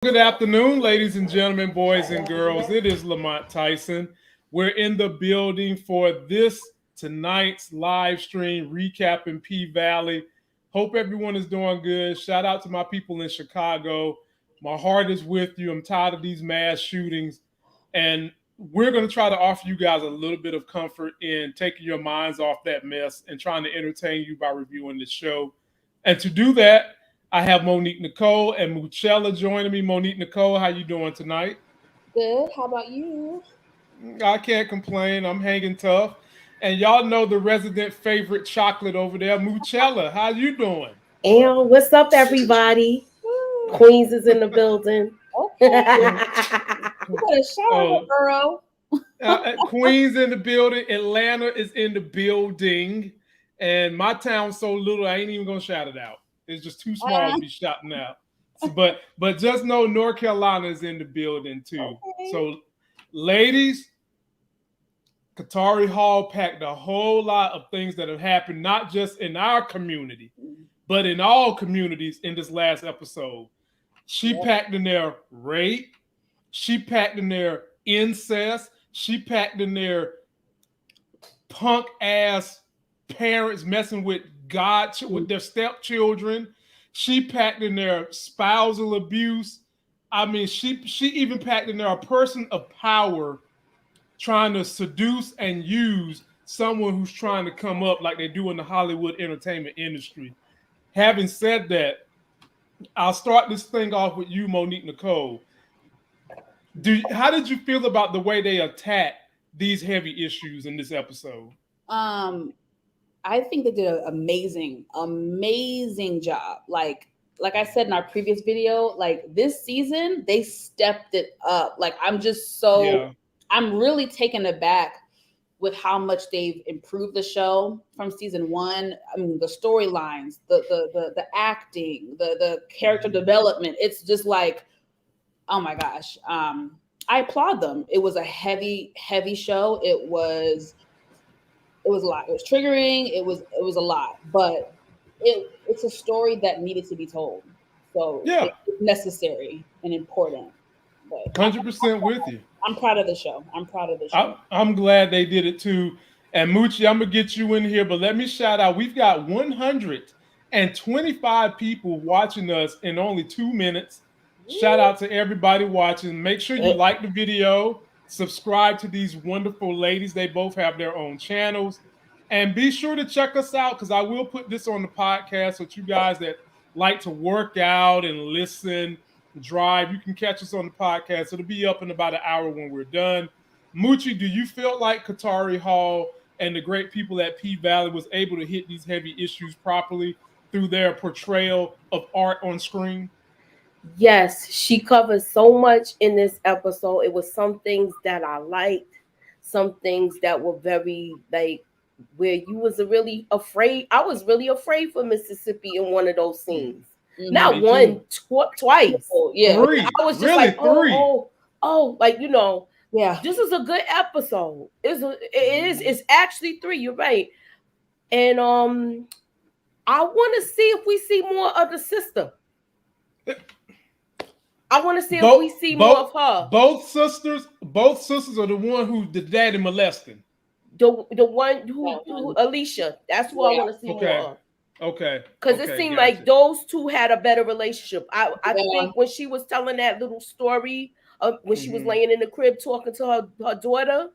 Good afternoon, ladies and gentlemen, boys and girls. It is Lamont Tyson. We're in the building for this tonight's live stream recapping P Valley. Hope everyone is doing good. Shout out to my people in Chicago. My heart is with you. I'm tired of these mass shootings. And we're going to try to offer you guys a little bit of comfort in taking your minds off that mess and trying to entertain you by reviewing this show. And to do that, I have Monique Nicole and Moochie joining me. Monique Nicole, how you doing tonight? Good. How about you? I can't complain. I'm hanging tough. And y'all know the resident favorite chocolate over there, Moochie. How you doing? And what's up, everybody? Queens is in the building. Okay. You better shout out, girl. Queens in the building. Atlanta is in the building. And my town's so little, I ain't even going to shout it out. It's just too small to be shouting out. But just know North Carolina is in the building too. Okay. So, ladies, Katari Hall packed a whole lot of things that have happened, not just in our community, but in all communities in this last episode. She packed in there rape. She packed in there incest. She packed in there punk ass parents messing with with their stepchildren. She packed in there spousal abuse. I mean, she even packed in there a person of power trying to seduce and use someone who's trying to come up like they do in the Hollywood entertainment industry. Having said that, I'll start this thing off with you, Monique Nicole. How did you feel about the way they attacked these heavy issues in this episode? I think they did an amazing job. Like I said in our previous video, like this season, they stepped it up. Like I'm really taken aback with how much they've improved the show from season one. I mean, the storylines, the acting, the character development. It's just like, oh my gosh. I applaud them. It was a heavy show. It was a lot. It was triggering. It was a lot, but it's a story that needed to be told. So it's necessary and important. 100% with you. I'm proud of the show. I'm glad they did it too. And Moochie, I'm gonna get you in here, but let me shout out. We've got 125 people watching us in only 2 minutes. Shout out to everybody watching. Make sure you like the video. Subscribe to these wonderful ladies. They both have their own channels. And be sure to check us out because I will put this on the podcast so you guys that like to work out and listen, drive, you can catch us on the podcast. It'll be up in about an hour when we're done. Moochie, do you feel like Katari Hall and the great people at P Valley was able to hit these heavy issues properly through their portrayal of art on screen? Yes, she covered so much in this episode. It was some things that I liked, some things that were very like where you was really afraid. I was really afraid for Mississippi in one of those scenes. Mm-hmm. Not one, twice. Yeah, three. I was just really like, three. Oh, like yeah. This is a good episode. It's actually 3. You're right. And I want to see if we see more of the sister. I want to see if we see more of her. Both sisters are the one who the daddy molesting. The one who Alicia. That's who I want to see more of. Okay. Because it seemed like those two had a better relationship. I think when she was telling that little story when she was laying in the crib talking to her daughter.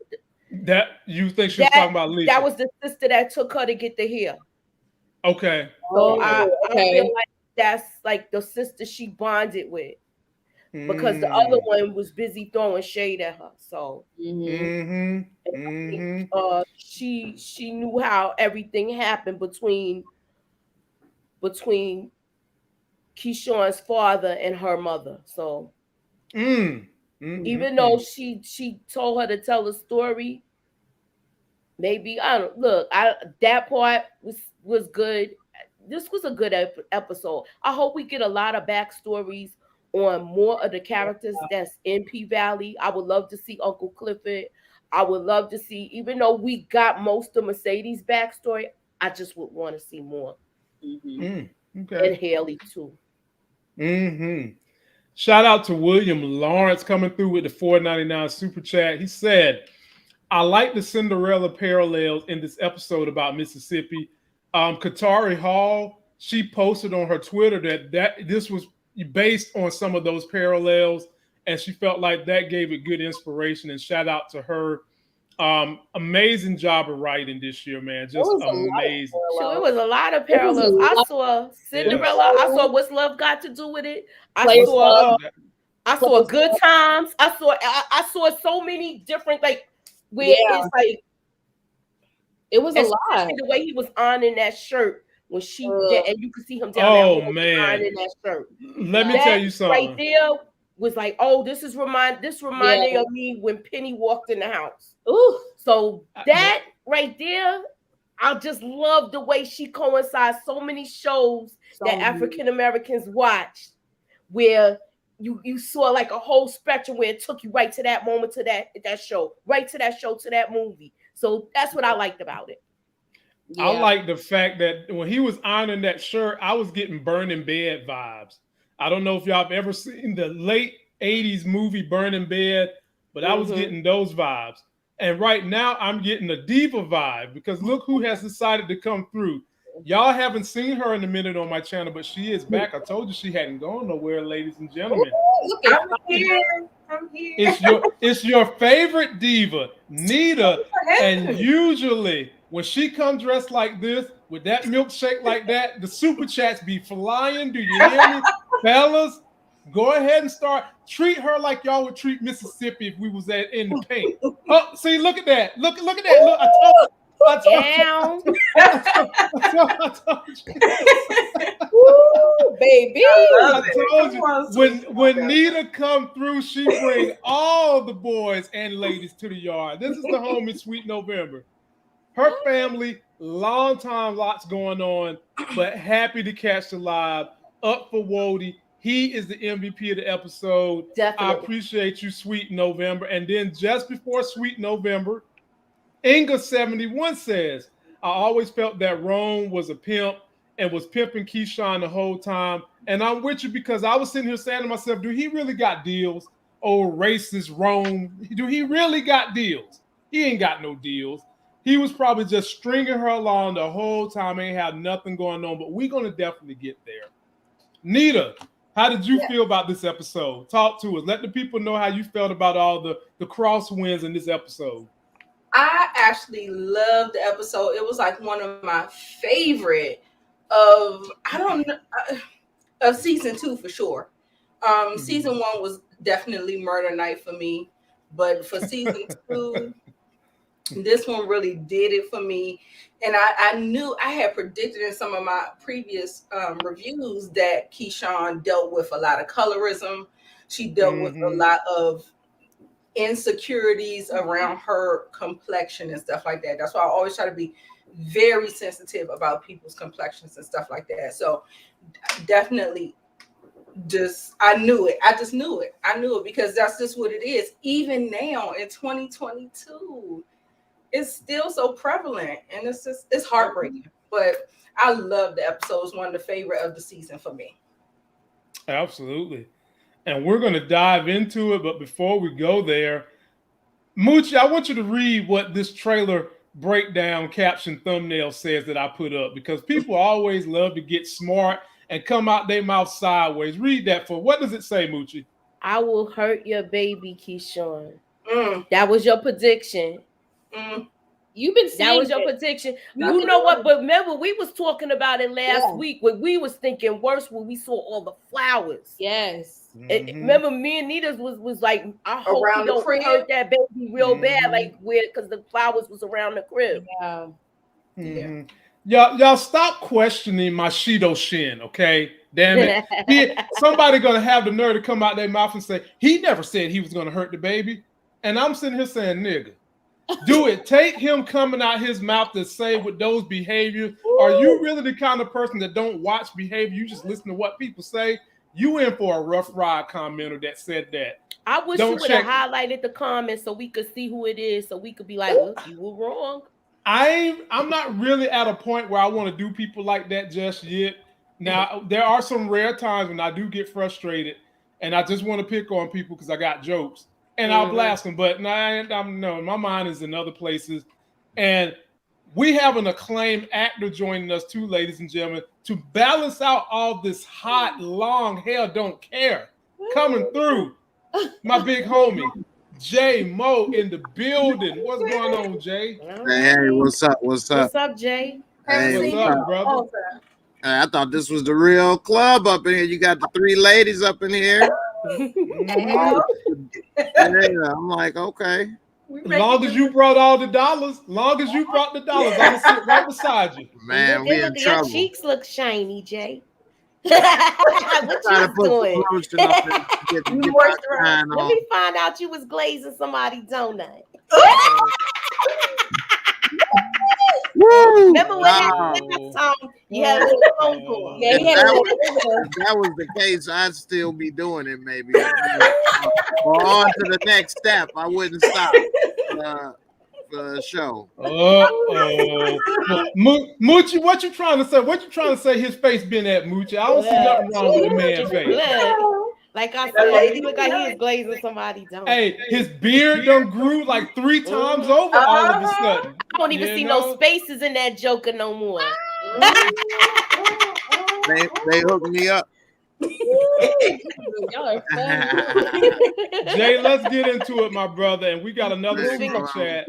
That you think she was talking about Alicia? That was the sister that took her to get the hair. Okay. So I feel like that's like the sister she bonded with. Because the other one was busy throwing shade at her, so she knew how everything happened between Keyshawn's father and her mother. So even though she told her to tell the story, maybe that part was good. This was a good episode. I hope we get a lot of backstories on more of the characters that's in P Valley. I would love to see Uncle Clifford. I would love to see, even though we got most of Mercedes' backstory, I just would want to see more. Okay. And Haley too. Shout out to William Lawrence coming through with the $4.99 super chat. He said, I like the Cinderella parallels in this episode about Mississippi. Katari Hall, she posted on her Twitter that this was based on some of those parallels, and she felt like that gave it good inspiration. And shout out to her. Amazing job of writing this year, man. Just amazing. Sure, it was a lot of parallels. I saw Cinderella. I saw What's Love Got to Do with It. I saw Good Times. I saw so many different where it's like it was a lot. The way he was on in that shirt when she and you could see him down there. Man, in that shirt. Let me tell you something. Right there was like, oh, this reminded of me when Penny walked in the house. Ooh. So that right there, I just love the way she coincides so many shows that African Americans watched, where you saw like a whole spectrum where it took you right to that moment, to that show, right to that show, to that movie. So that's what I liked about it. Yeah. I like the fact that when he was ironing that shirt, I was getting Burning Bed vibes. I don't know if y'all have ever seen the late 80s movie Burning Bed, but I was getting those vibes. And right now I'm getting a diva vibe because look who has decided to come through. Y'all haven't seen her in a minute on my channel, but she is back. I told you she hadn't gone nowhere, ladies and gentlemen. I'm here. It's your favorite diva, Nita. And usually when she comes dressed like this, with that milkshake like that, the super chats be flying. Do you hear me? Fellas, go ahead and treat her like y'all would treat Mississippi if we was in the paint. Oh, see, look at that. Look at that. Look, I told you. Woo, baby. I told you. When Nita come through, she bring all the boys and ladies to the yard. This is the homie Sweet November. Her family, long time, lots going on, but happy to catch the live. Up for Wody. He is the MVP of the episode. Definitely. I appreciate you, Sweet November. And then just before Sweet November, Inga71 says, I always felt that Rome was a pimp and was pimping Keyshawn the whole time. And I'm with you because I was sitting here saying to myself, do he really got deals? Oh, racist Rome. Do he really got deals? He ain't got no deals. He was probably just stringing her along the whole time. Ain't had nothing going on, but we're going to definitely get there. Nita, how did you feel about this episode? Talk to us. Let the people know how you felt about all the crosswinds in this episode. I actually loved the episode. It was like one of my favorite of season 2 for sure. Season 1 was definitely murder night for me, but for season 2, this one really did it for me. And I knew I had predicted in some of my previous reviews that Keyshawn dealt with a lot of colorism. She dealt with a lot of insecurities around her complexion and stuff like that. That's why I always try to be very sensitive about people's complexions and stuff like that. So definitely I knew it. I just knew it. I knew it because that's just what it is. Even now in 2022, it's still so prevalent and it's heartbreaking. But I love the episode. It's one of the favorite of the season for me. Absolutely. And we're going to dive into it. But before we go there, Moochie, I want you to read what this trailer breakdown caption thumbnail says that I put up, because people always love to get smart and come out their mouth sideways. Read that for what does it say, Moochie? I will hurt your baby, Keyshawn. That was your prediction. You've been saying that was your prediction. You know what? But remember, we was talking about it last week when we was thinking worse when we saw all the flowers. Yes. Remember, me and Nita's was like, I hope around we don't hurt that baby real bad, like because the flowers was around the crib. Y'all stop questioning my Shido Shin, okay? Damn it. Somebody gonna have the nerve to come out their mouth and say, he never said he was gonna hurt the baby. And I'm sitting here saying, nigga, do it take him coming out his mouth to say with those behaviors? Are you really the kind of person that don't watch behavior? You just listen to what people say? You in for a rough ride commenter that said that. I wish you would have highlighted the comments so we could see who it is, so we could be like, look, you were wrong. I'm not really at a point where I want to do people like that just yet. Now, there are some rare times when I do get frustrated, and I just want to pick on people because I got jokes, and I'll blast them. But no, my mind is in other places, and we have an acclaimed actor joining us too, ladies and gentlemen, to balance out all this hot, long hair don't care coming through. My big homie, Jay Mo in the building. What's going on, Jay? Hey, what's up? What's up? What's up, Jay? Hey, what's up, brother? I thought this was the real club up in here. You got the 3 ladies up in here. Yeah, I'm like, okay. Long as you brought all the dollars, I'm gonna sit right beside you. Man, we in trouble. Your cheeks look shiny, Jay. What you doing? Let me find out you was glazing somebody's donut. Woo! Remember when that time you had a little phone call? If that was the case, I'd still be doing it, maybe. Or on to the next step. I wouldn't stop the show. Moochie, what you trying to say? What you trying to say his face been at, Moochie? I don't see nothing wrong with the man's face. Like I said, he look like he was glazing somebody down. Hey, his beard done grew like 3 times over all of a sudden. I don't even see no spaces in that Joker no more. They hooked me up. Jay, let's get into it, my brother. And we got another super chat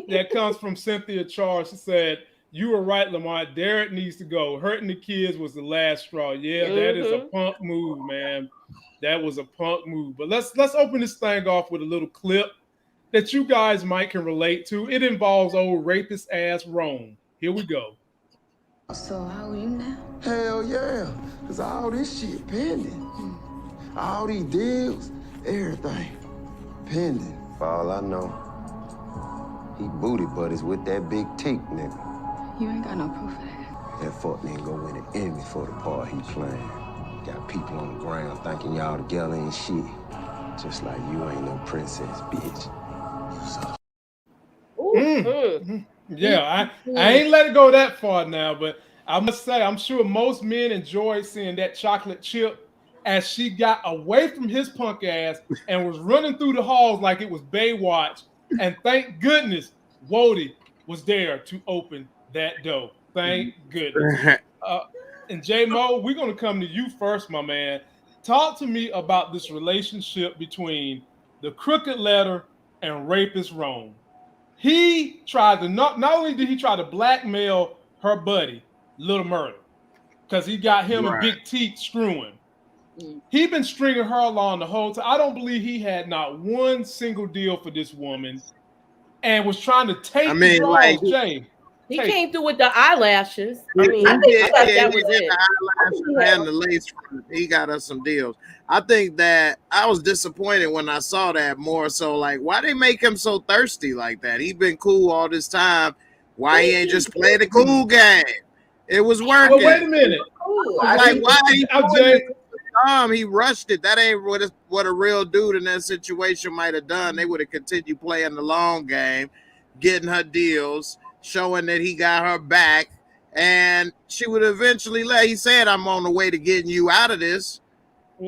that comes from Cynthia Charles. She said, "You were right, Lamont. Derrick needs to go. Hurting the kids was the last straw." Yeah, that is a punk move, man. That was a punk move. But let's open this thing off with a little clip that you guys might can relate to. It involves old rapist ass Rome. Here we go. So how are you now? Hell yeah, cause all this shit pending. All these deals, everything pending. For all I know, he booty buddies with that big teak nigga. You ain't got no proof of that. That fuck nigga go in the enemy for the part he playing. Got people on the ground thinking y'all together ain't shit. Just like you ain't no princess, bitch. Yeah, I ain't let it go that far now, but I must say, I'm sure most men enjoyed seeing that chocolate chip as she got away from his punk ass and was running through the halls like it was Baywatch. And thank goodness Wody was there to open that door. Thank goodness. And J Mo, we're going to come to you first, my man. Talk to me about this relationship between the crooked letter and rapist Rome. He tried to not only did he try to blackmail her buddy, Little Murder, because he got him and Big T screwing. He been stringing her along the whole time. I don't believe he had not one single deal for this woman, and was trying to take the draws, Jay. He came through with the eyelashes. I think that was it. The eyelashes and the lace front. He got us some deals. I think that I was disappointed when I saw that more so like, why they make him so thirsty like that? He been cool all this time. Why he ain't just play the cool game? It was working. Well, wait a minute. Like, why he rushed it. That ain't what a real dude in that situation might have done. They would have continued playing the long game, getting her deals, showing that he got her back, and she would eventually let. He said, "I'm on the way to getting you out of this."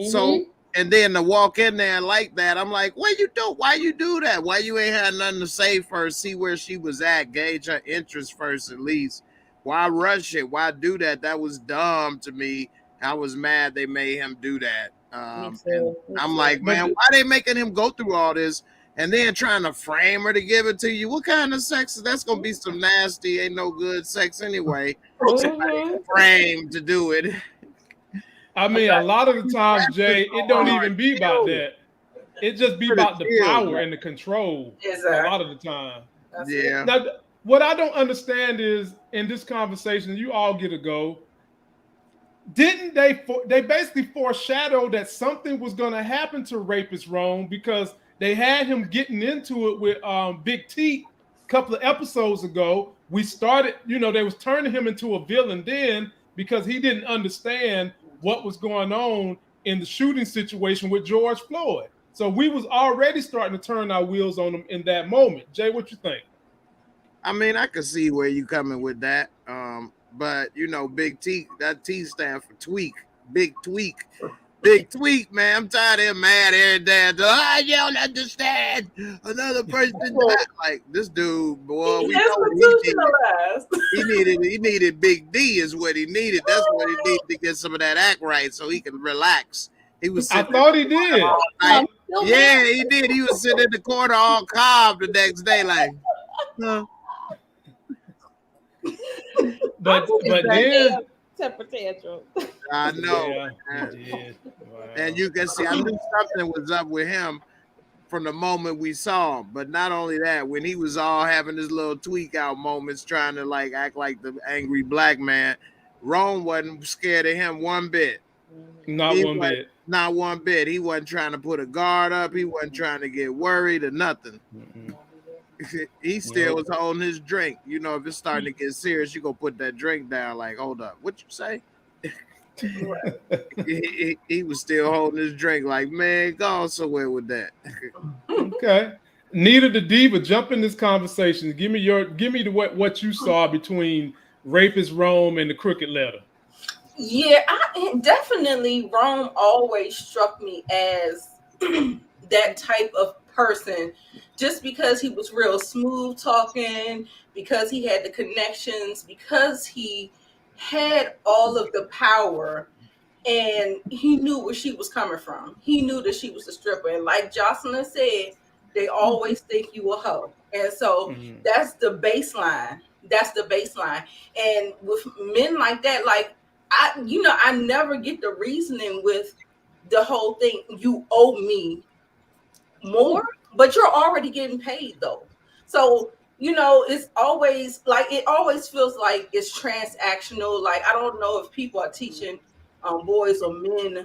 So, and then to walk in there like that, I'm like, "What you do? Why you do that? Why you ain't had nothing to say first? See where she was at, gauge her interest first, at least. Why rush it? Why do that? That was dumb to me. I was mad they made him do that. And I'm like, man, why they making him go through all this?" And then trying to frame her to give it to you. What kind of sex? That's gonna be some nasty, ain't no good sex anyway. Framed to do it. I mean, a lot of the times, Jay, it don't even be about that. It just be about the power and the control. A lot of the time. Yeah. Now, what I don't understand is in this conversation, you all get a go. Didn't they basically foreshadow that something was going to happen to Rapist Rome because they had him getting into it with Big T a couple of episodes ago. We started, they was turning him into a villain then because he didn't understand what was going on in the shooting situation with George Floyd. So we was already starting to turn our wheels on him in that moment. Jay, what you think? I mean, I can see where you coming with that. But Big T, that T stand for tweak, big tweak. Big tweak, man. I'm tired of him mad every day. You don't understand. Another person like this dude, boy. We know he needed Big D is what he needed. That's what he needed to get some of that act right so he can relax. He was. I thought he did. Yeah, he did. He was sitting in the corner all calm the next day, like. Huh. But then. Temper tantrum. I know. Yeah, wow. And you can see, I knew something was up with him from the moment we saw him. But not only that, when he was all having his little tweak out moments, trying to like act like the angry black man, Rome wasn't scared of him one bit. Not one bit. He wasn't trying to put a guard up. He wasn't trying to get worried or nothing. Mm-mm. He still was holding his drink. You know, if it's starting to get serious, you go put that drink down. Like, hold up, what you say? he was still holding his drink. Like, man, go on somewhere with that. Okay, Nita the Diva, jump in this conversation. Give me what you saw between Rapist Rome and the Crooked Letter. Yeah, definitely. Rome always struck me as that type of person, just because he was real smooth talking, because he had the connections, because he had all of the power, and he knew where she was coming from. He knew that she was a stripper, and like Jocelyn said, they always think you a hoe, and so that's the baseline. That's the baseline. And with men like that, like I never get the reasoning with the whole thing. You owe me more, but you're already getting paid though. So, it's always like, it always feels like it's transactional. Like, I don't know if people are teaching boys or men,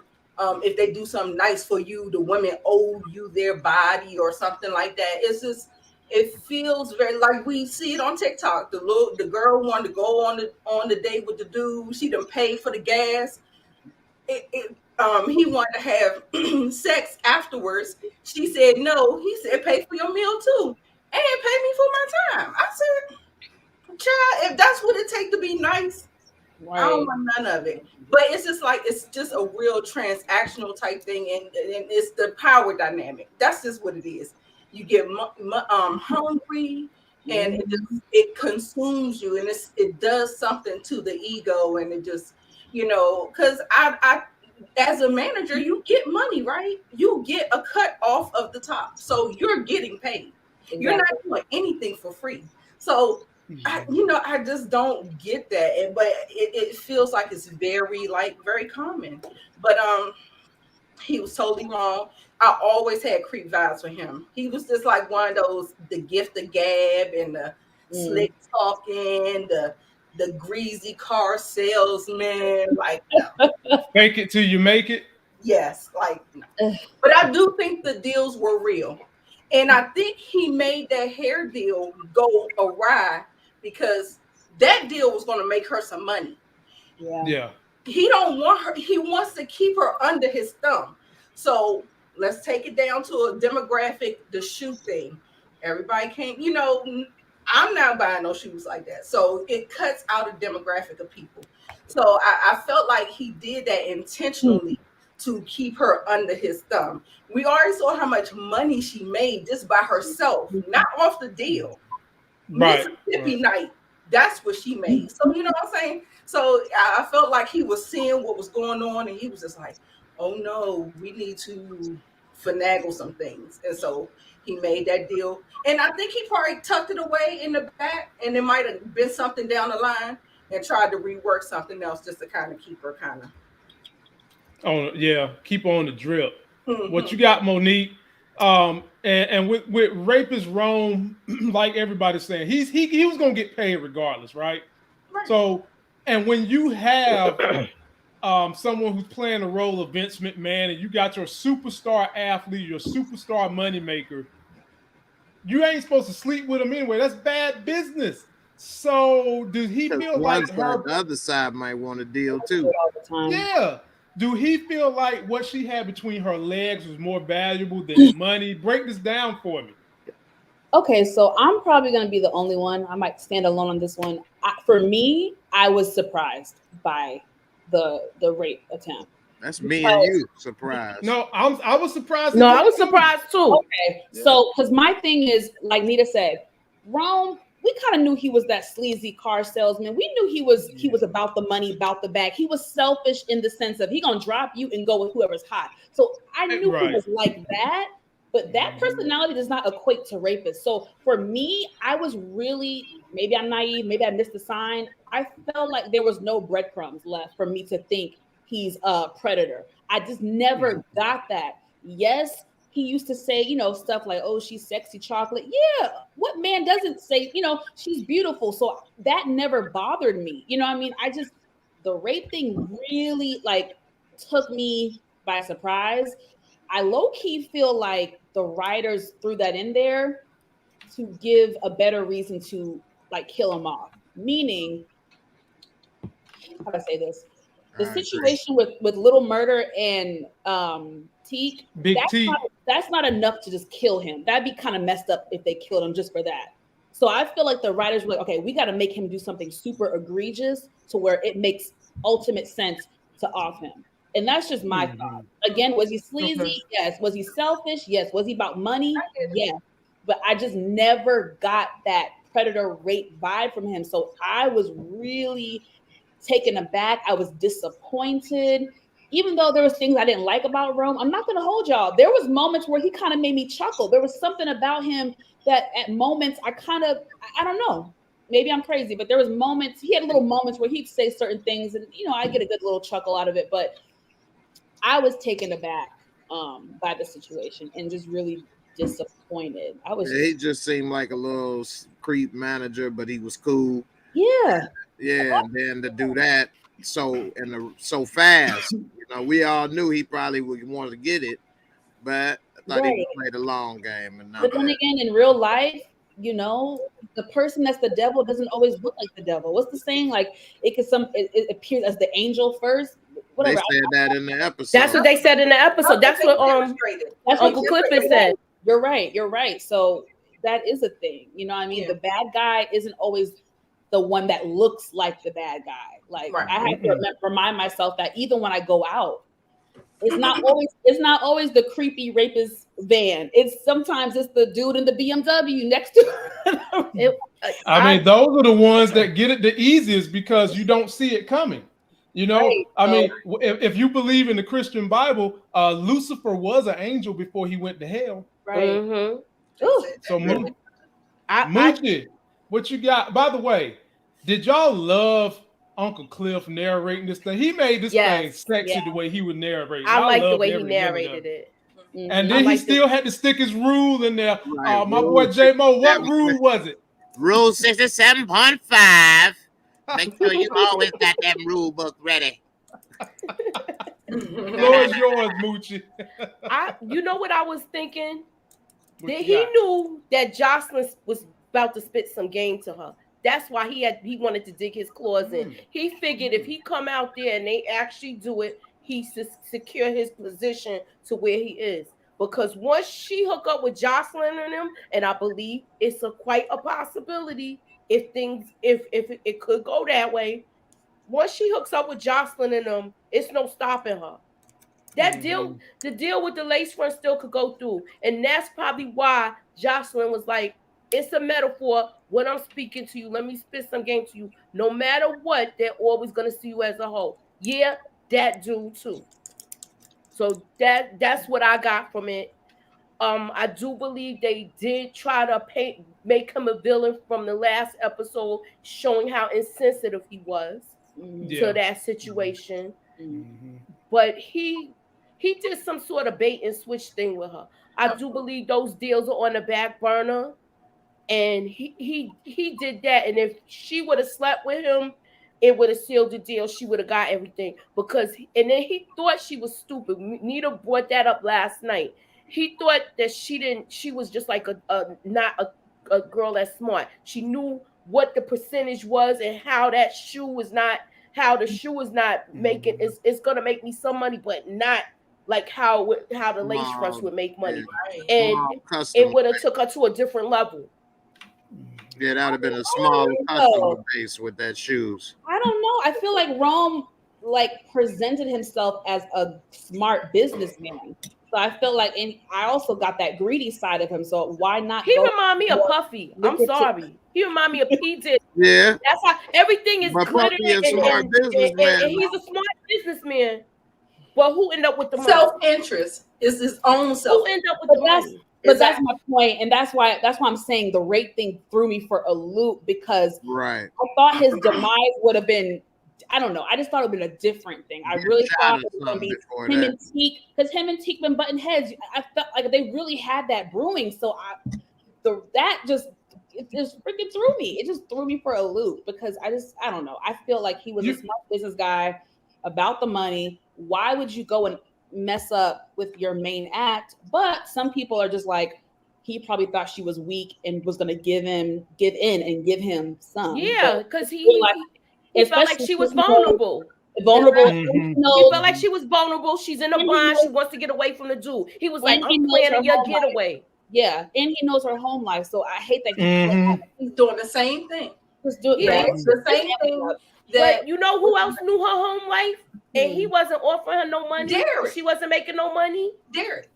if they do something nice for you, the women owe you their body or something like that. It's just, it feels very like we see it on TikTok. The girl wanted to go on the date with the dude. She done paid for the gas. He wanted to have sex afterwards. She said no. He said, pay for your meal too, and pay me for my time. I said, child, if that's what it takes to be nice, right. I don't want none of it. But it's just like, it's just a real transactional type thing, and it's the power dynamic. That's just what it is. You get hungry, and it consumes you, and it does something to the ego, and it just, because I as a manager, you get money, right? You get a cut off of the top. So you're getting paid. Exactly. You're not doing anything for free. So, I just don't get that. But it feels like it's very common. But he was totally wrong. I always had creep vibes for him. He was just like one of those, the gift of gab and the slick talking, the greasy car salesman, like no. Fake it till you make it. Yes, like no. But I do think the deals were real, and I think he made that hair deal go awry because that deal was going to make her some money. Yeah. He don't want her. He wants to keep her under his thumb. So let's take it down to a demographic, the shoe thing. Everybody can't, I'm not buying no shoes like that. So it cuts out a demographic of people. So I felt like he did that intentionally to keep her under his thumb. We already saw how much money she made just by herself, not off the deal. Right. Mississippi night, that's what she made. So, you know what I'm saying? So I felt like he was seeing what was going on, and he was just like, oh no, we need to finagle some things. And so he made that deal. And I think he probably tucked it away in the back, and it might have been something down the line, and tried to rework something else just to kind of keep her kind of. Oh yeah, keep on the drip. What you got, Monique? And with Rapist Rome, like everybody's saying, he was gonna get paid regardless, right? So, and when you have someone who's playing the role of Vince McMahon, and you got your superstar athlete, your superstar moneymaker, you ain't supposed to sleep with him anyway. That's bad business. So, does he feel like the other side might want a deal too? Yeah. Do he feel like what she had between her legs was more valuable than money? Break this down for me. Okay, so I'm probably going to be the only one. I might stand alone on this one. For me, I was surprised by the rape attempt. That's me and you surprised. No, I was surprised. No, I was surprised too. Okay, so because my thing is, like Nita said, Rome, we kind of knew he was that sleazy car salesman. We knew he was about the money, about the bag. He was selfish in the sense of he gonna drop you and go with whoever's hot. So I knew he was like that, but that personality does not equate to rapist. So for me, I was really, maybe I'm naive, maybe I missed the sign. I felt like there was no breadcrumbs left for me to think he's a predator. I just never got that. Yes, he used to say, stuff like, oh, she's sexy chocolate. Yeah, what man doesn't say, she's beautiful. So that never bothered me. The rape thing really took me by surprise. I low-key feel like the writers threw that in there to give a better reason to kill him off. Meaning, how do I say this? The situation with Little Murder and Teak, that's not enough to just kill him. That'd be kind of messed up if they killed him just for that. So I feel like the writers were like, okay, we got to make him do something super egregious to where it makes ultimate sense to off him. And that's just my thought. Again, was he sleazy? Yes. Was he selfish? Yes. Was he about money? Yes. But I just never got that predator rape vibe from him. So I was really taken aback. I was disappointed. Even though there was things I didn't like about Rome, I'm not going to hold y'all. There was moments where he kind of made me chuckle. There was something about him that at moments I don't know. Maybe I'm crazy, but there was moments, he had little moments where he'd say certain things and, I get a good little chuckle out of it. But I was taken aback by the situation and just really disappointed. He just seemed like a little creep manager, but he was cool. Yeah. Yeah, and then to do that so fast, we all knew he probably would want to get it, but I thought he would play the long game. But then again, in real life, the person that's the devil doesn't always look like the devil. What's the saying? Like it appears as the angel first. Whatever. They said that in the episode. That's what they said in the episode. That's what Uncle Clifford said. You're right. So that is a thing. The bad guy isn't always the one that looks like the bad guy. I have to remind myself that even when I go out, it's not always the creepy rapist van. Sometimes it's the dude in the BMW next to I mean, those are the ones that get it the easiest because you don't see it coming. If you believe in the Christian Bible, Lucifer was an angel before he went to hell. Right. Mm-hmm. So Moochie, what you got? By the way, did y'all love Uncle Cliff narrating this thing? He made this thing sexy the way he would narrate. I like the way he narrated it. And then he still had to stick his rule in there. Right. My boy J-Mo, what rule was it? Rule 67.5. Make sure you always got that rule book ready. Floor's yours, Moochie. You know what I was thinking? He knew that Jocelyn was about to spit some game to her. That's why he wanted to dig his claws in. He figured if he come out there and they actually do it, he secure his position to where he is. Because once she hook up with Jocelyn and him, and I believe it's quite a possibility if it could go that way. Once she hooks up with Jocelyn and them, it's no stopping her. That deal, the deal with the lace front still could go through. And that's probably why Jocelyn was like, it's a metaphor. When I'm speaking to you, let me spit some game to you. No matter what, they're always going to see you as a whole. Yeah, that dude too. So that's what I got from it. I do believe they did try to make him a villain from the last episode, showing how insensitive he was to that situation. Mm-hmm. But he did some sort of bait and switch thing with her. I do believe those deals are on the back burner, and he did that. And if she would have slept with him, it would have sealed the deal. She would have got everything and then he thought she was stupid. Nita brought that up last night. He thought that she was just like not a girl that's smart. She knew what the percentage was and how the shoe is not making, it's going to make me some money, but not like how the lace fronts would make money. And it would have took her to a different level. Yeah, that would have been a smaller customer base with that shoes. I don't know. I feel like Rome like presented himself as a smart businessman. So I felt like, and I also got that greedy side of him. So why not? He remind me of Puffy. I'm sorry. He remind me of P. Diddy. Yeah. That's how everything is But glitter, Puffy is a smart businessman. and he's a smart businessman. Well, who ended up with the money? Self-interest is his own self. Who ended up with the money? But that's my point, and that's why I'm saying the rate thing threw me for a loop, because right. I thought his demise would have been, I don't know, I just thought it would have been a different thing. I really thought it was going to be him and Teak, because him and Teak been butting heads. I felt like they really had that brewing, so that just freaking threw me. It just threw me for a loop, because I don't know. I feel like he was a smart business guy about the money. Why would you go and mess up with your main act? But some people are just like, he probably thought she was weak and was going to give in and give him some. Yeah, because he felt like she was vulnerable. Mm-hmm. He felt like she was vulnerable. She's in a bind. She wants to get away from the dude. He was like, I'm planning your getaway. Yeah, and he knows her home life. So I hate that he's doing the same thing. Just do it. Yeah, it's the same thing. But you know who else knew her home life? And he wasn't offering her no money. Derrick. She wasn't making no money. Derrick.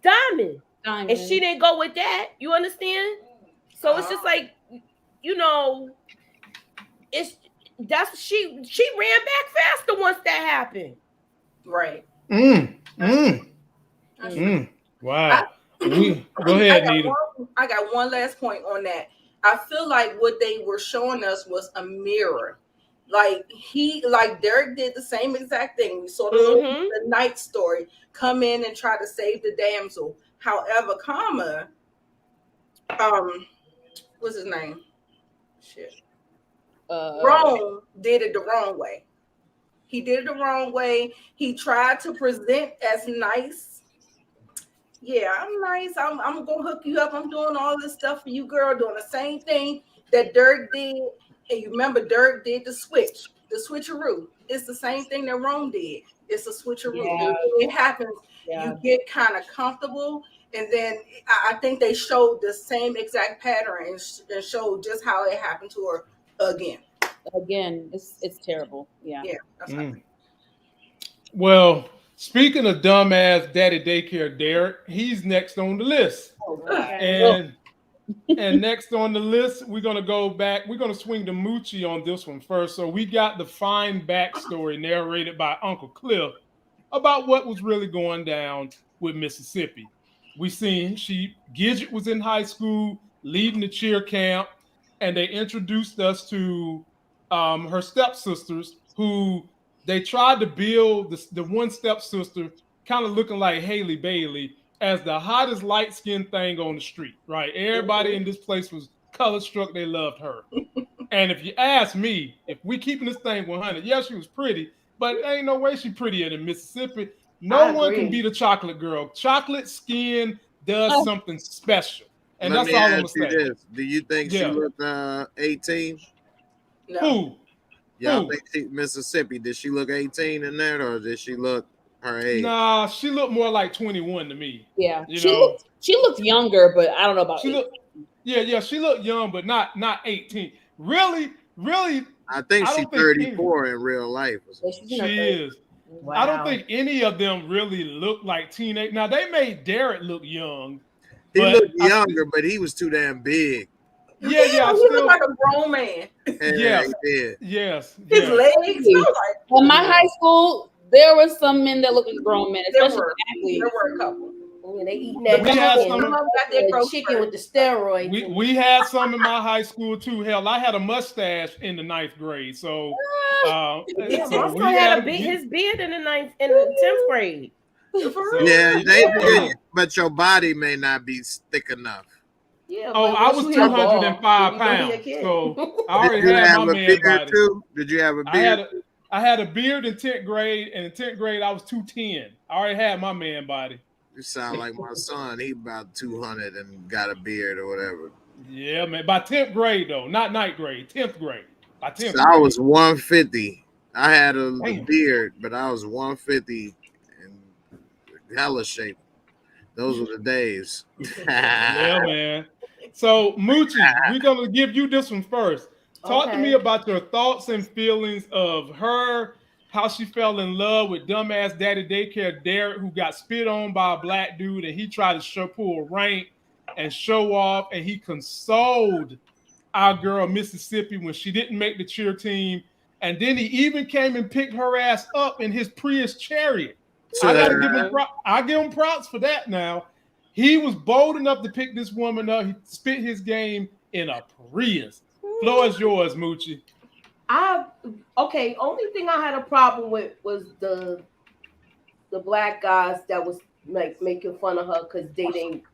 Diamond. And she didn't go with that. You understand? So it's just like, you know, she ran back faster once that happened. Right. Wow. Go ahead, Nita. I got one last point on that. I feel like what they were showing us was a mirror. Like Derrick did the same exact thing. We saw the night story come in and try to save the damsel. However, what's his name? Shit. Rome did it the wrong way. He did it the wrong way. He tried to present as nice. Yeah, I'm nice. I'm gonna hook you up. I'm doing all this stuff for you, girl. Doing the same thing that Derrick did. And you remember Derrick did the switcheroo. It's the same thing that Rome did. It's a switcheroo. Yeah. It happens. Yeah. You get kind of comfortable, and then I think they showed the same exact pattern and showed just how it happened to her again. Again, it's terrible. Yeah. Yeah. That's Well, speaking of dumbass Daddy Daycare Derrick, he's next on the list. And next on the list, we're gonna go back. We're gonna swing to Moochie on this one first. So we got the fine backstory narrated by Uncle Cliff about what was really going down with Mississippi. We seen Gidget was in high school, leading the cheer camp, and they introduced us to her stepsisters, who they tried to build the one stepsister kind of looking like Haley Bailey as the hottest light-skinned thing on the street, right? Everybody in this place was color struck. They loved her. And if you ask me, if we keeping this thing 100, yeah, she was pretty, but there ain't no way she prettier than Mississippi. No one can beat a chocolate girl. Chocolate skin does something special. And that's all I'm going to say. Do you think she looked 18? No. Who? Y'all think Mississippi, did she look 18 in there, or did she look her age? Nah, she looked more like 21 to me. Yeah, she looked younger, but I don't know about. She looked young, but not 18. Really. I think she's 34 in real life. She is. Wow. I don't think any of them really look like teenage. Now they made Derrick look young. He looked younger, but he was too damn big. Yeah. He looked like a grown man. Yes. His legs. In my high school, there were some men that looked like grown men, especially athletes. There were a couple. And they eating that chicken with the steroids. We had some in my high school too. Hell, I had a mustache in the 9th grade. So, so had his beard in the 10th grade. But your body may not be thick enough. Yeah. I was 205 pounds. So I already had my man body. Too? Did you have a beard? I had a beard in 10th grade, and in 10th grade I was 210. I already had my man body. You sound like my son. He about 200 and got a beard or whatever. Yeah, man. By 10th grade though, not 9th grade, 10th grade. By 10th grade. I was 150. I had a beard, but I was 150 and hella shape. Those were the days. Yeah, man. So Moochie, we're gonna give you this one first. Talk to me about your thoughts and feelings of her how she fell in love with dumbass daddy Daycare Derrick, who got spit on by a black dude, and he tried to pull rank and show off, and he consoled our girl Mississippi when she didn't make the cheer team, and then he even came and picked her ass up in his Prius chariot. I give him props for that. Now he was bold enough to pick this woman up. He spit his game in a Prius. Floor is yours, Moochie. Only thing I had a problem with was the black guys that was like making fun of her because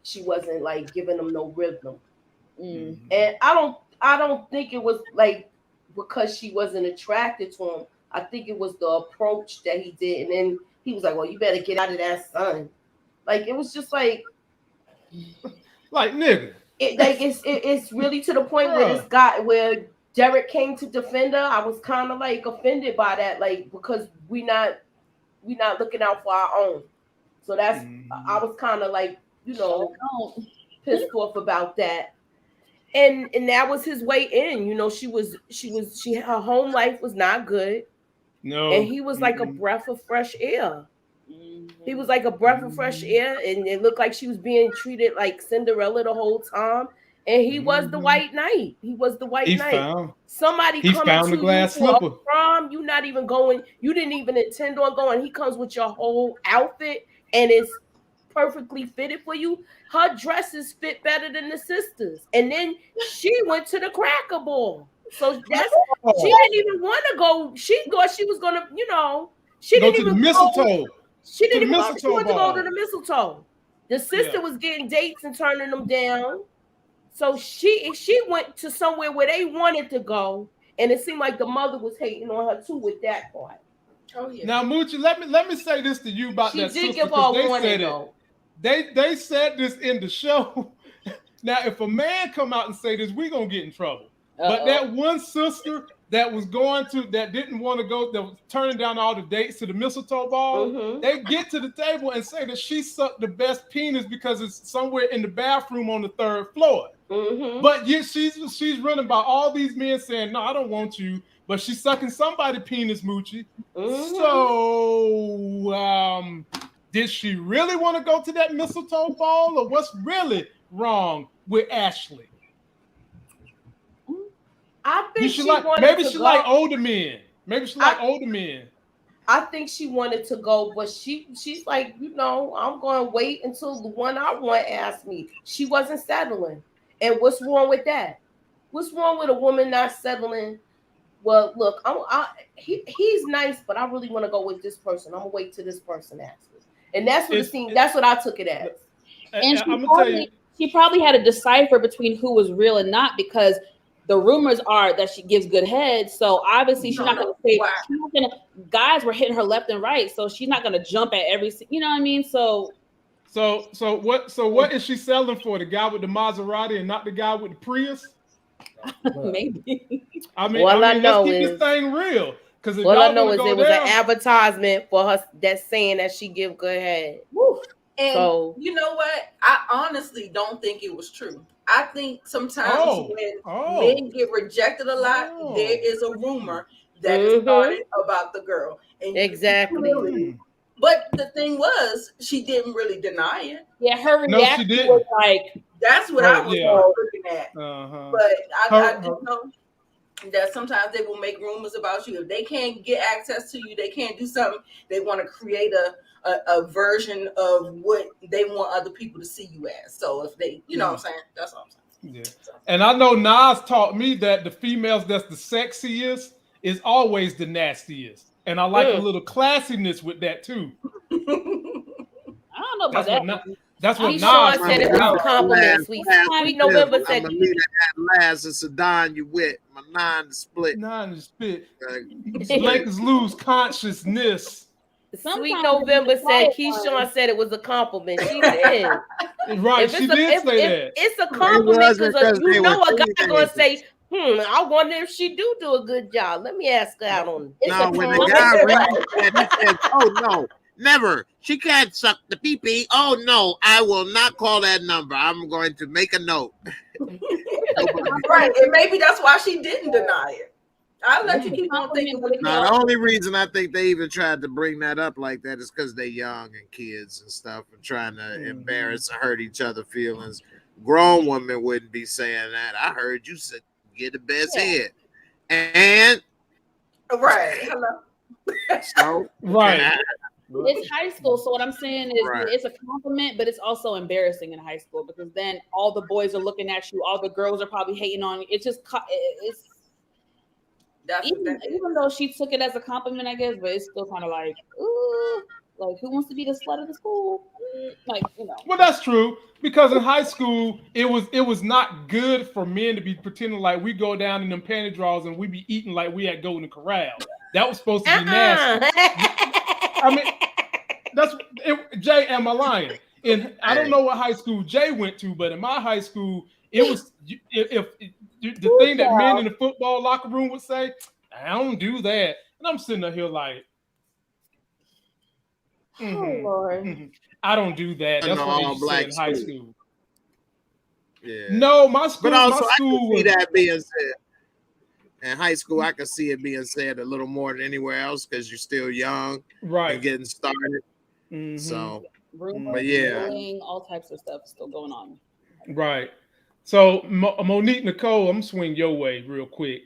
she wasn't like giving them no rhythm. Mm-hmm. And I don't think it was like because she wasn't attracted to him. I think it was the approach that he did, and then he was like, "Well, you better get out of that, son." Like it was just like nigga. It's really to the point where Derrick came to defend her. I was kind of like offended by that, like because we not looking out for our own. So that's I was kind of like pissed off about that. And that was his way in. Her home life was not good. No. And he was like a breath of fresh air. He was like a breath of fresh air, and it looked like she was being treated like Cinderella the whole time. And he was the white knight. He was the white knight. Somebody coming to you for a prom, you not even going. You didn't even intend on going. He comes with your whole outfit, and it's perfectly fitted for you. Her dresses fit better than the sisters. And then she went to the Cracker Ball. So she didn't even want to go. She thought she was gonna, she didn't even mistletoe. She didn't even want to go to the mistletoe. The sister was getting dates and turning them down. So she went to somewhere where they wanted to go, and it seemed like the mother was hating on her too with that part. Oh yeah. Now, Moochie, let me say this to you about that sister. She did give her a warning though. They said this in the show. Now, if a man come out and say this, we're gonna get in trouble. But that one sister that didn't want to go, that was turning down all the dates to the mistletoe ball, they get to the table and say that she sucked the best penis because it's somewhere in the bathroom on the 3rd floor. But yet she's running by all these men saying, "No, I don't want you," but she's sucking somebody's penis, Moochie. So, did she really want to go to that mistletoe ball, or what's really wrong with Ashley? I think she like older men. Maybe she like older men. I think she wanted to go, but she's like, I'm going to wait until the one I want asks me. She wasn't settling. And what's wrong with that? What's wrong with a woman not settling? Well, look, he's nice, but I really want to go with this person. I'm going to wait till this person asks me. And that's what that's what I took it as. And she probably had to decipher between who was real and not, because the rumors are that she gives good head. So obviously she's not going to say, guys were hitting her left and right. So she's not going to jump at every, you know what I mean? So what is she selling for? The guy with the Maserati and not the guy with the Prius? Maybe. I mean, let's keep this thing real. Because all I know is it was an advertisement for her that's saying that she give good head. Woo. And you know what? I honestly don't think it was true. I think sometimes when men get rejected a lot, there is a rumor that is started about the girl. And exactly. But the thing was, she didn't really deny it. Yeah, her reaction was like, that's what I was looking at. But I do know that sometimes they will make rumors about you. If they can't get access to you, they can't do something. They want to create a version of what they want other people to see you as. So if they, you know what I'm saying? That's all I'm saying. Yeah. And I know Nas taught me that the females that's the sexiest is always the nastiest. And I like a little classiness with that too. I don't know about that. That's what Nas said. It was a compliment. Sweet November said. I'm gonna leave it at last. It's a dime you wit. My 9 to split. 9 to split. Lakers lose consciousness. Sweet November said. Keyshawn said it was a compliment. She did. Right, she did say that. It's a compliment because a guy gonna say, I wonder if she do a good job. Let me ask her out on it. No, when the guy read that, he said, "Oh no, never. She can't suck the pee-pee. Oh no, I will not call that number. I'm going to make a note." Right, and maybe that's why she didn't deny it. I'll let you keep on thinking. Now, the only reason I think they even tried to bring that up like that is because they're young and kids and stuff and trying to embarrass and hurt each other's feelings. Grown women wouldn't be saying that. I heard you said get the best head. And right. Hello. So right. It's high school, so what I'm saying is it's a compliment, but it's also embarrassing in high school because then all the boys are looking at you, all the girls are probably hating on you. It's just even though she took it as a compliment, I guess, but it's still kind of like, ooh, like who wants to be the slut of the school? Like, you know. Well, that's true because in high school it was not good for men to be pretending like we go down in them panty drawers and we be eating like we at Golden Corral. That was supposed to be nasty. I mean, that's it. Jay, am I lying? And I don't know what high school Jay went to, but in my high school, it was if the thing that men in the football locker room would say, I don't do that. And I'm sitting up here like, oh Lord. I don't do that. That's what they used to say in high school. Yeah. No, my school. But also, my school I can see that being said. In high school, I could see it being said a little more than anywhere else because you're still young, right, and getting started. So, but yeah, all types of stuff still going on. Right. So, Monique Nicole, I'm swing your way real quick.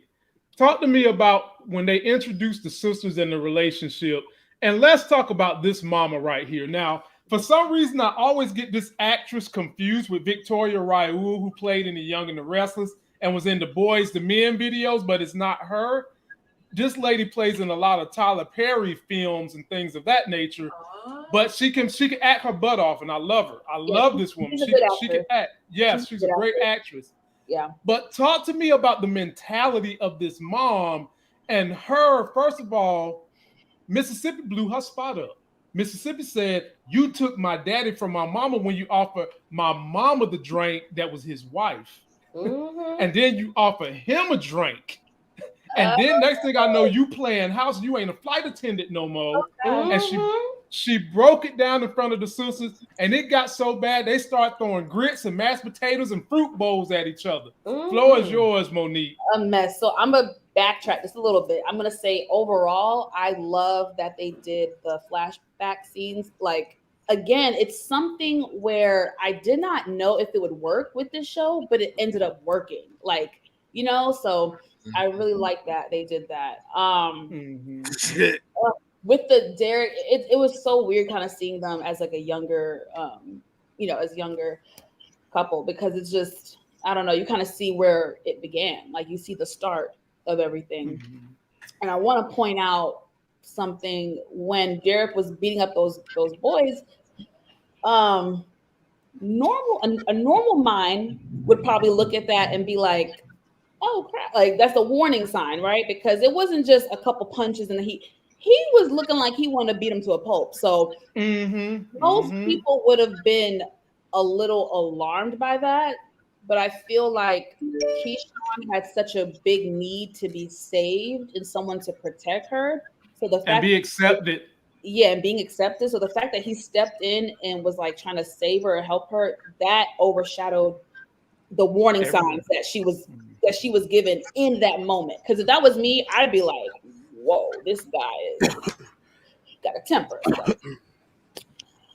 Talk to me about when they introduced the sisters in the relationship, and let's talk about this mama right here. Now, for some reason, I always get this actress confused with Victoria Raoul, who played in The Young and the Restless and was in the Boys the Men videos, but it's not her. This lady plays in a lot of Tyler Perry films and things of that nature, but she can act her butt off, and I love her. I love this woman. She can act. Yes, she's a great actress. Yeah. But talk to me about the mentality of this mom and her. First of all, Mississippi blew her spot up. Mississippi said, you took my daddy from my mama when you offered my mama the drink that was his wife. And then you offer him a drink. And then next thing I know, you playing house. You ain't a flight attendant no more. And she broke it down in front of the sisters. And it got so bad, they start throwing grits and mashed potatoes and fruit bowls at each other. Floor is yours, Monique. A mess. So I'm going to backtrack just a little bit. I'm going to say overall, I love that they did the flashback scenes. Like, again, it's something where I did not know if it would work with this show, but it ended up working. Like, you know, so I really like that they did that. With the Derrick, it was so weird kind of seeing them as like a younger, as younger couple, because it's just, I don't know, you kind of see where it began. Like you see the start of everything. And I want to point out something when Derrick was beating up those boys. A normal mind would probably look at that and be like, oh crap, like that's a warning sign, right? Because it wasn't just a couple punches and he was looking like he wanted to beat him to a pulp. So most people would have been a little alarmed by that, but I feel like Keyshawn had such a big need to be saved and someone to protect her. So the fact and be accepted. And being accepted. So the fact that he stepped in and was like trying to save her or help her, that overshadowed the warning signs that she was given in that moment. Because if that was me, I'd be like, whoa, this guy is got a temper.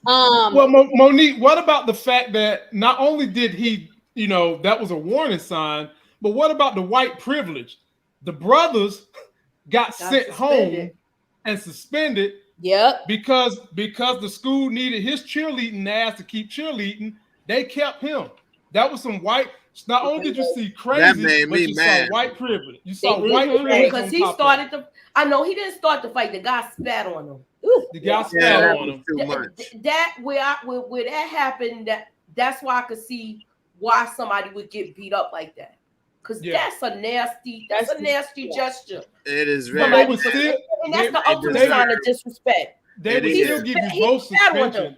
Well, Monique, what about the fact that not only did he, that was a warning sign, but what about the white privilege? The brothers got sent home and suspended. Yep. Because the school needed his cheerleading ass to keep cheerleading, they kept him. That was some white. Not only did you see crazy, but you saw white privilege. You saw white privilege because he started the. I know he didn't start the fight. The guy spat on him. The guy spat on him. Too much. That where that happened. That's why I could see why somebody would get beat up like that. Because that's a nasty gesture. It is very. And that's the ultimate sign of disrespect. They would still give you both suspension.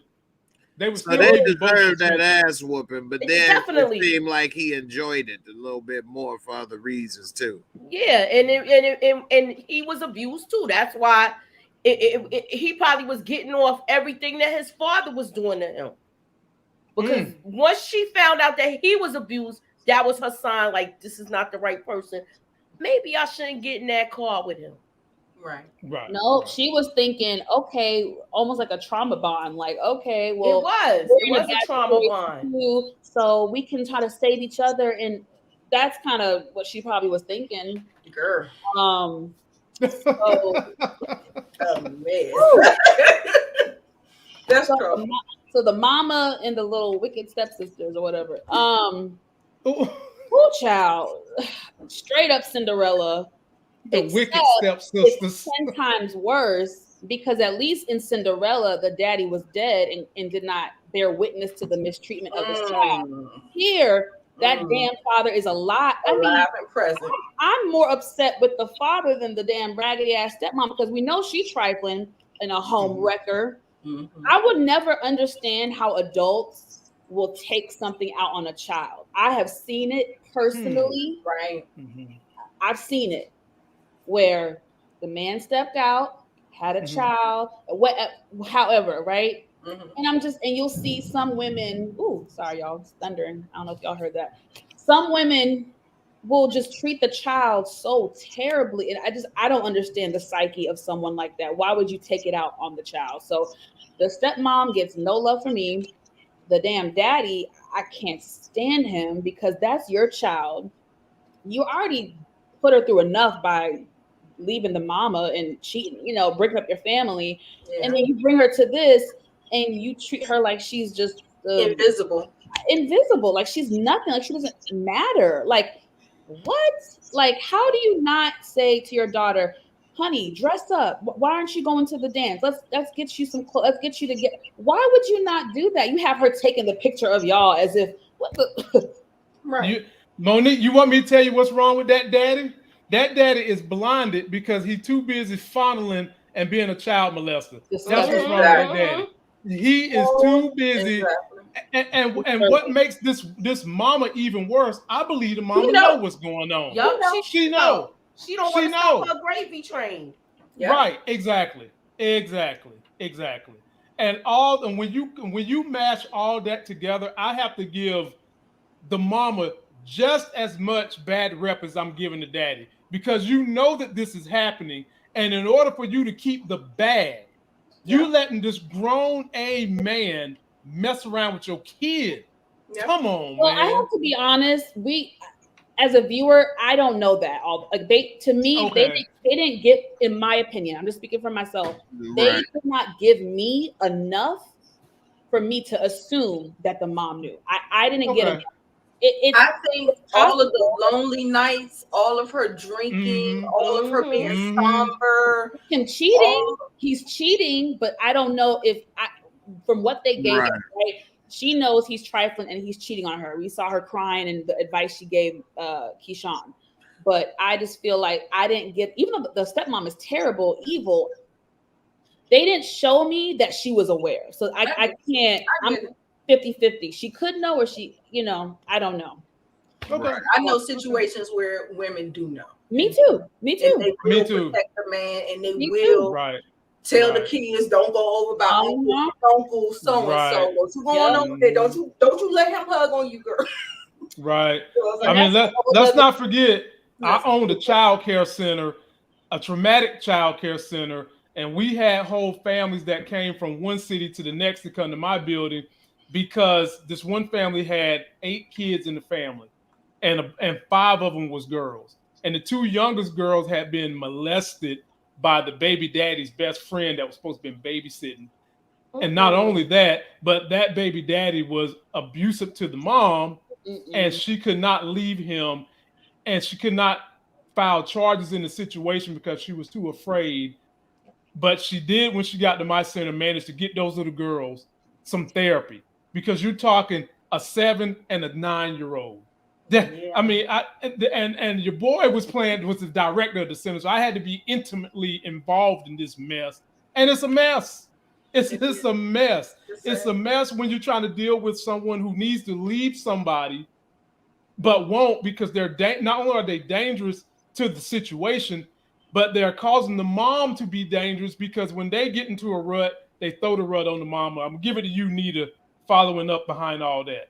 They deserve that ass whooping, but then it seemed like he enjoyed it a little bit more for other reasons too. Yeah, and he was abused too. That's why he probably was getting off everything that his father was doing to him. Because once she found out that he was abused, that was her sign. Like, this is not the right person. maybe I shouldn't get in that car with him. Right. No, she was thinking, okay, almost like a trauma bond. Like, okay, well, it was a trauma bond. Too, so we can try to save each other, and that's kind of what she probably was thinking. Girl. So, man. That's true. So the mama and the little wicked stepsisters or whatever. Child, straight up Cinderella. The wicked stepsisters. It's 10 times worse because at least in Cinderella, the daddy was dead and did not bear witness to the mistreatment of his child. Here, that damn father is alive. Alive and present. I'm more upset with the father than the damn raggedy ass stepmom because we know she's trifling and a home wrecker. I would never understand how adults will take something out on a child. I have seen it personally. Right. I've seen it where the man stepped out, had a child, however, right? And you'll see some women, sorry, y'all, it's thundering. I don't know if y'all heard that. Some women will just treat the child so terribly. And I don't understand the psyche of someone like that. Why would you take it out on the child? So the stepmom gets no love from me. The damn daddy, I can't stand him because that's your child. You already put her through enough by leaving the mama and cheating, breaking up your family. Yeah. And then you bring her to this and you treat her like she's just invisible, like she's nothing, like she doesn't matter. Like, what? Like, how do you not say to your daughter, honey, dress up? Why aren't you going to the dance? Let's get you some clothes. Let's get you to get. Why would you not do that? You have her taking the picture of y'all as if what the right. Monique, you want me to tell you what's wrong with that daddy? That daddy is blinded because he's too busy fondling and being a child molester. That's what's wrong with that daddy. He is too busy. Exactly. And what makes this mama even worse? I believe the mama know what's going on. She know. She don't want to stop her gravy train. Yep. Right. Exactly. And when you mash all that together, I have to give the mama just as much bad rep as I'm giving the daddy, because you know that this is happening. And in order for you to keep the bad, you letting this grown man mess around with your kid. Yep. Come on, man. I have to be honest. As a viewer, I don't know that. They didn't get, in my opinion, I'm just speaking for myself. Right. They did not give me enough for me to assume that the mom knew. I didn't get enough. I think all of the lonely nights, all of her drinking, all of her being somber, him cheating. He's cheating, but I don't know from what they gave, right? She knows he's trifling and he's cheating on her. We saw her crying and the advice she gave Keyshawn. But I just feel like I didn't get, even though the stepmom is terrible, evil, they didn't show me that she was aware. So I can't, I'm 50-50. She could know or I don't know. Okay. Right. I know situations where women do know. Me too. And they will protect the man and they will tell the kids, don't go over by uncle so and so. Don't you go on over there. Don't you let him hug on you, girl. Right. I mean, let's not forget, I owned a child care center, a traumatic child care center, and we had whole families that came from one city to the next to come to my building because this one family had 8 kids in the family, and 5 of them was girls. And the 2 youngest girls had been molested by the baby daddy's best friend that was supposed to be babysitting. And not only that, but that baby daddy was abusive to the mom, and she could not leave him, and she could not file charges in the situation because she was too afraid. But she did, when she got to my center, managed to get those little girls some therapy, because you're talking a 7 and a 9-year-old. I mean, and your boy was the director of the center, so I had to be intimately involved in this mess, and it's a mess. It's a mess. It's a mess when you're trying to deal with someone who needs to leave somebody, but won't, because they're not only are they dangerous to the situation, but they're causing the mom to be dangerous, because when they get into a rut, they throw the rut on the mama. I'm giving it to you, Nita, following up behind all that.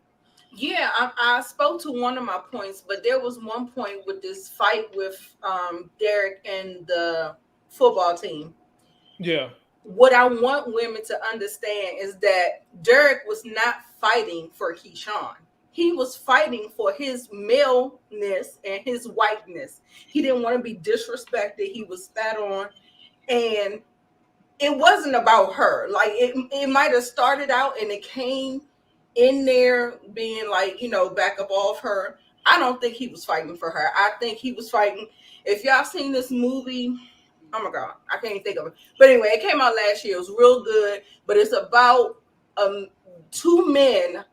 Yeah, I spoke to one of my points, but there was one point with this fight with Derrick and the football team. Yeah. What I want women to understand is that Derrick was not fighting for Keyshawn. He was fighting for his maleness and his whiteness. He didn't want to be disrespected. He was spat on. And it wasn't about her. Like it might have started out and it came in there being like, back up off her. I don't think he was fighting for her. I think he was fighting. If y'all seen this movie, oh my God, I can't even think of it. But anyway, it came out last year. It was real good. But it's about two men,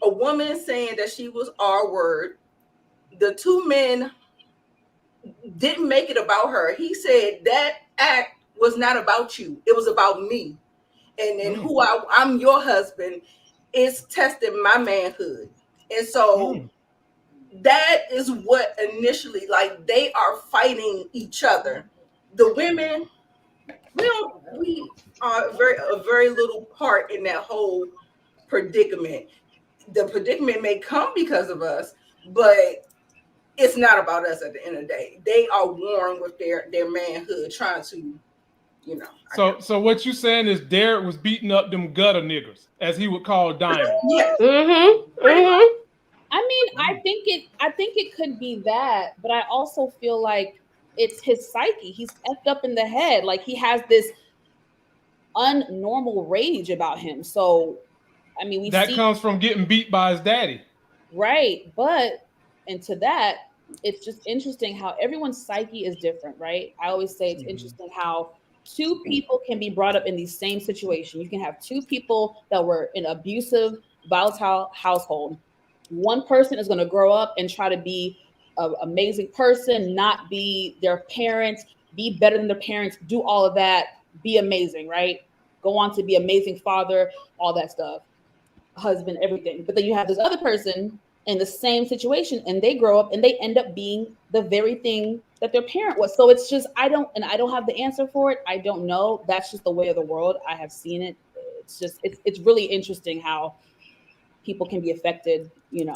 a woman saying that she was R-word. The two men didn't make it about her. He said that act was not about you. It was about me. And who I'm your husband. Is testing my manhood. And so that is what initially, like, they are fighting each other. The women, we are a very little part in that whole predicament. The predicament may come because of us, but it's not about us at the end of the day. They are warring with their manhood, trying to, So what you saying is Derrick was beating up them gutter niggers, as he would call Diamond. Yes. I mean, I think it could be that, but I also feel like it's his psyche. He's effed up in the head. Like, he has this unnormal rage about him. So, I mean, that comes from getting beat by his daddy. Right. But, and to that, it's just interesting how everyone's psyche is different, right? I always say it's interesting how two people can be brought up in the same situation. You can have two people that were in an abusive, volatile household. One person is going to grow up and try to be an amazing person, not be their parents, be better than their parents, do all of that, be amazing, right? Go on to be amazing father, all that stuff, husband, everything. But then you have this other person in the same situation, and they grow up and they end up being the very thing that their parent was. So it's just, I don't have the answer for it. I don't know. That's just the way of the world. I have seen it. It's just, it's really interesting how people can be affected, in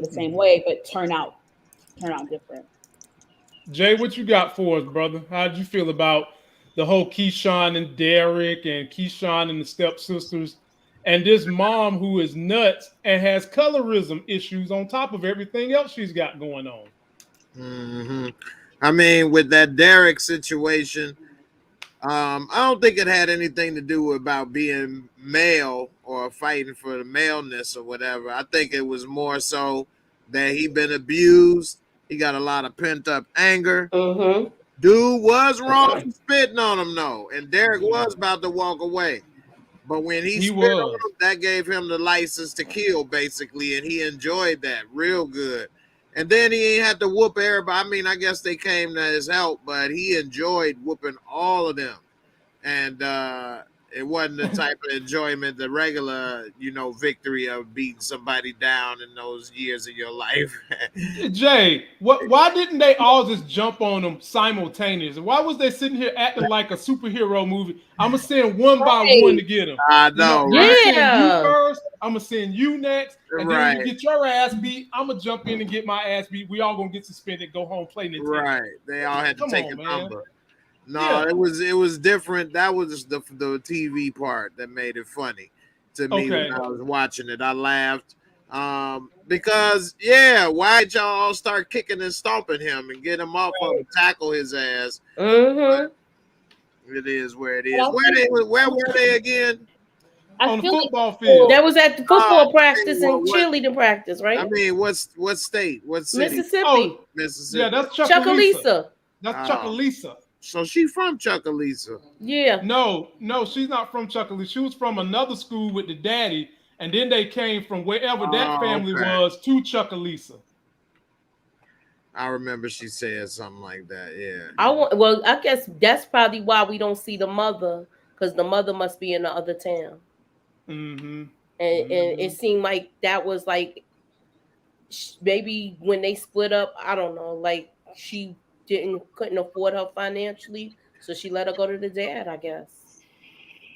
the same way, but turn out different. Jay, what you got for us, brother? How did you feel about the whole Keyshawn and Derrick and Keyshawn and the stepsisters and this mom who is nuts and has colorism issues on top of everything else she's got going on? I mean, with that Derrick situation, I don't think it had anything to do about being male or fighting for the maleness or whatever. I think it was more so that he been abused. He got a lot of pent up anger. Dude was wrong for spitting on him, though, and Derrick was about to walk away. But when he spit on him, that gave him the license to kill, basically, and he enjoyed that real good. And then he ain't had to whoop everybody. I mean, I guess they came to his help, but he enjoyed whooping all of them. And it wasn't the type of enjoyment, the regular, victory of beating somebody down in those years of your life. Jay, why didn't they all just jump on them simultaneously? Why was they sitting here acting like a superhero movie? I'm going to send one by one to get them. I know, right? I'm going to send you first. I'm going to send you next. And then when you get your ass beat, I'm going to jump in and get my ass beat. We all going to get suspended, go home, play Nintendo. Right. They all had to take a number. No, it was different. That was the TV part that made it funny to me when I was watching it. I laughed because why'd y'all all start kicking and stomping him and get him off of him, tackle his ass? It is where it is. Where were they again? On the football field. That was at the football practice and cheerleading practice, right? I mean, what state? What city? Mississippi. Oh, Mississippi. Yeah, that's Chucalissa. That's Chucalissa. So she from Chucalissa. Yeah. No, she's not from Chucalissa. She was from another school with the daddy, and then they came from wherever that family was to Chucalissa. I remember she said something like that. Yeah. I guess that's probably why we don't see the mother, because the mother must be in the other town. And it seemed like that was like maybe when they split up, I don't know, like she couldn't afford her financially, so she let her go to the dad, I guess,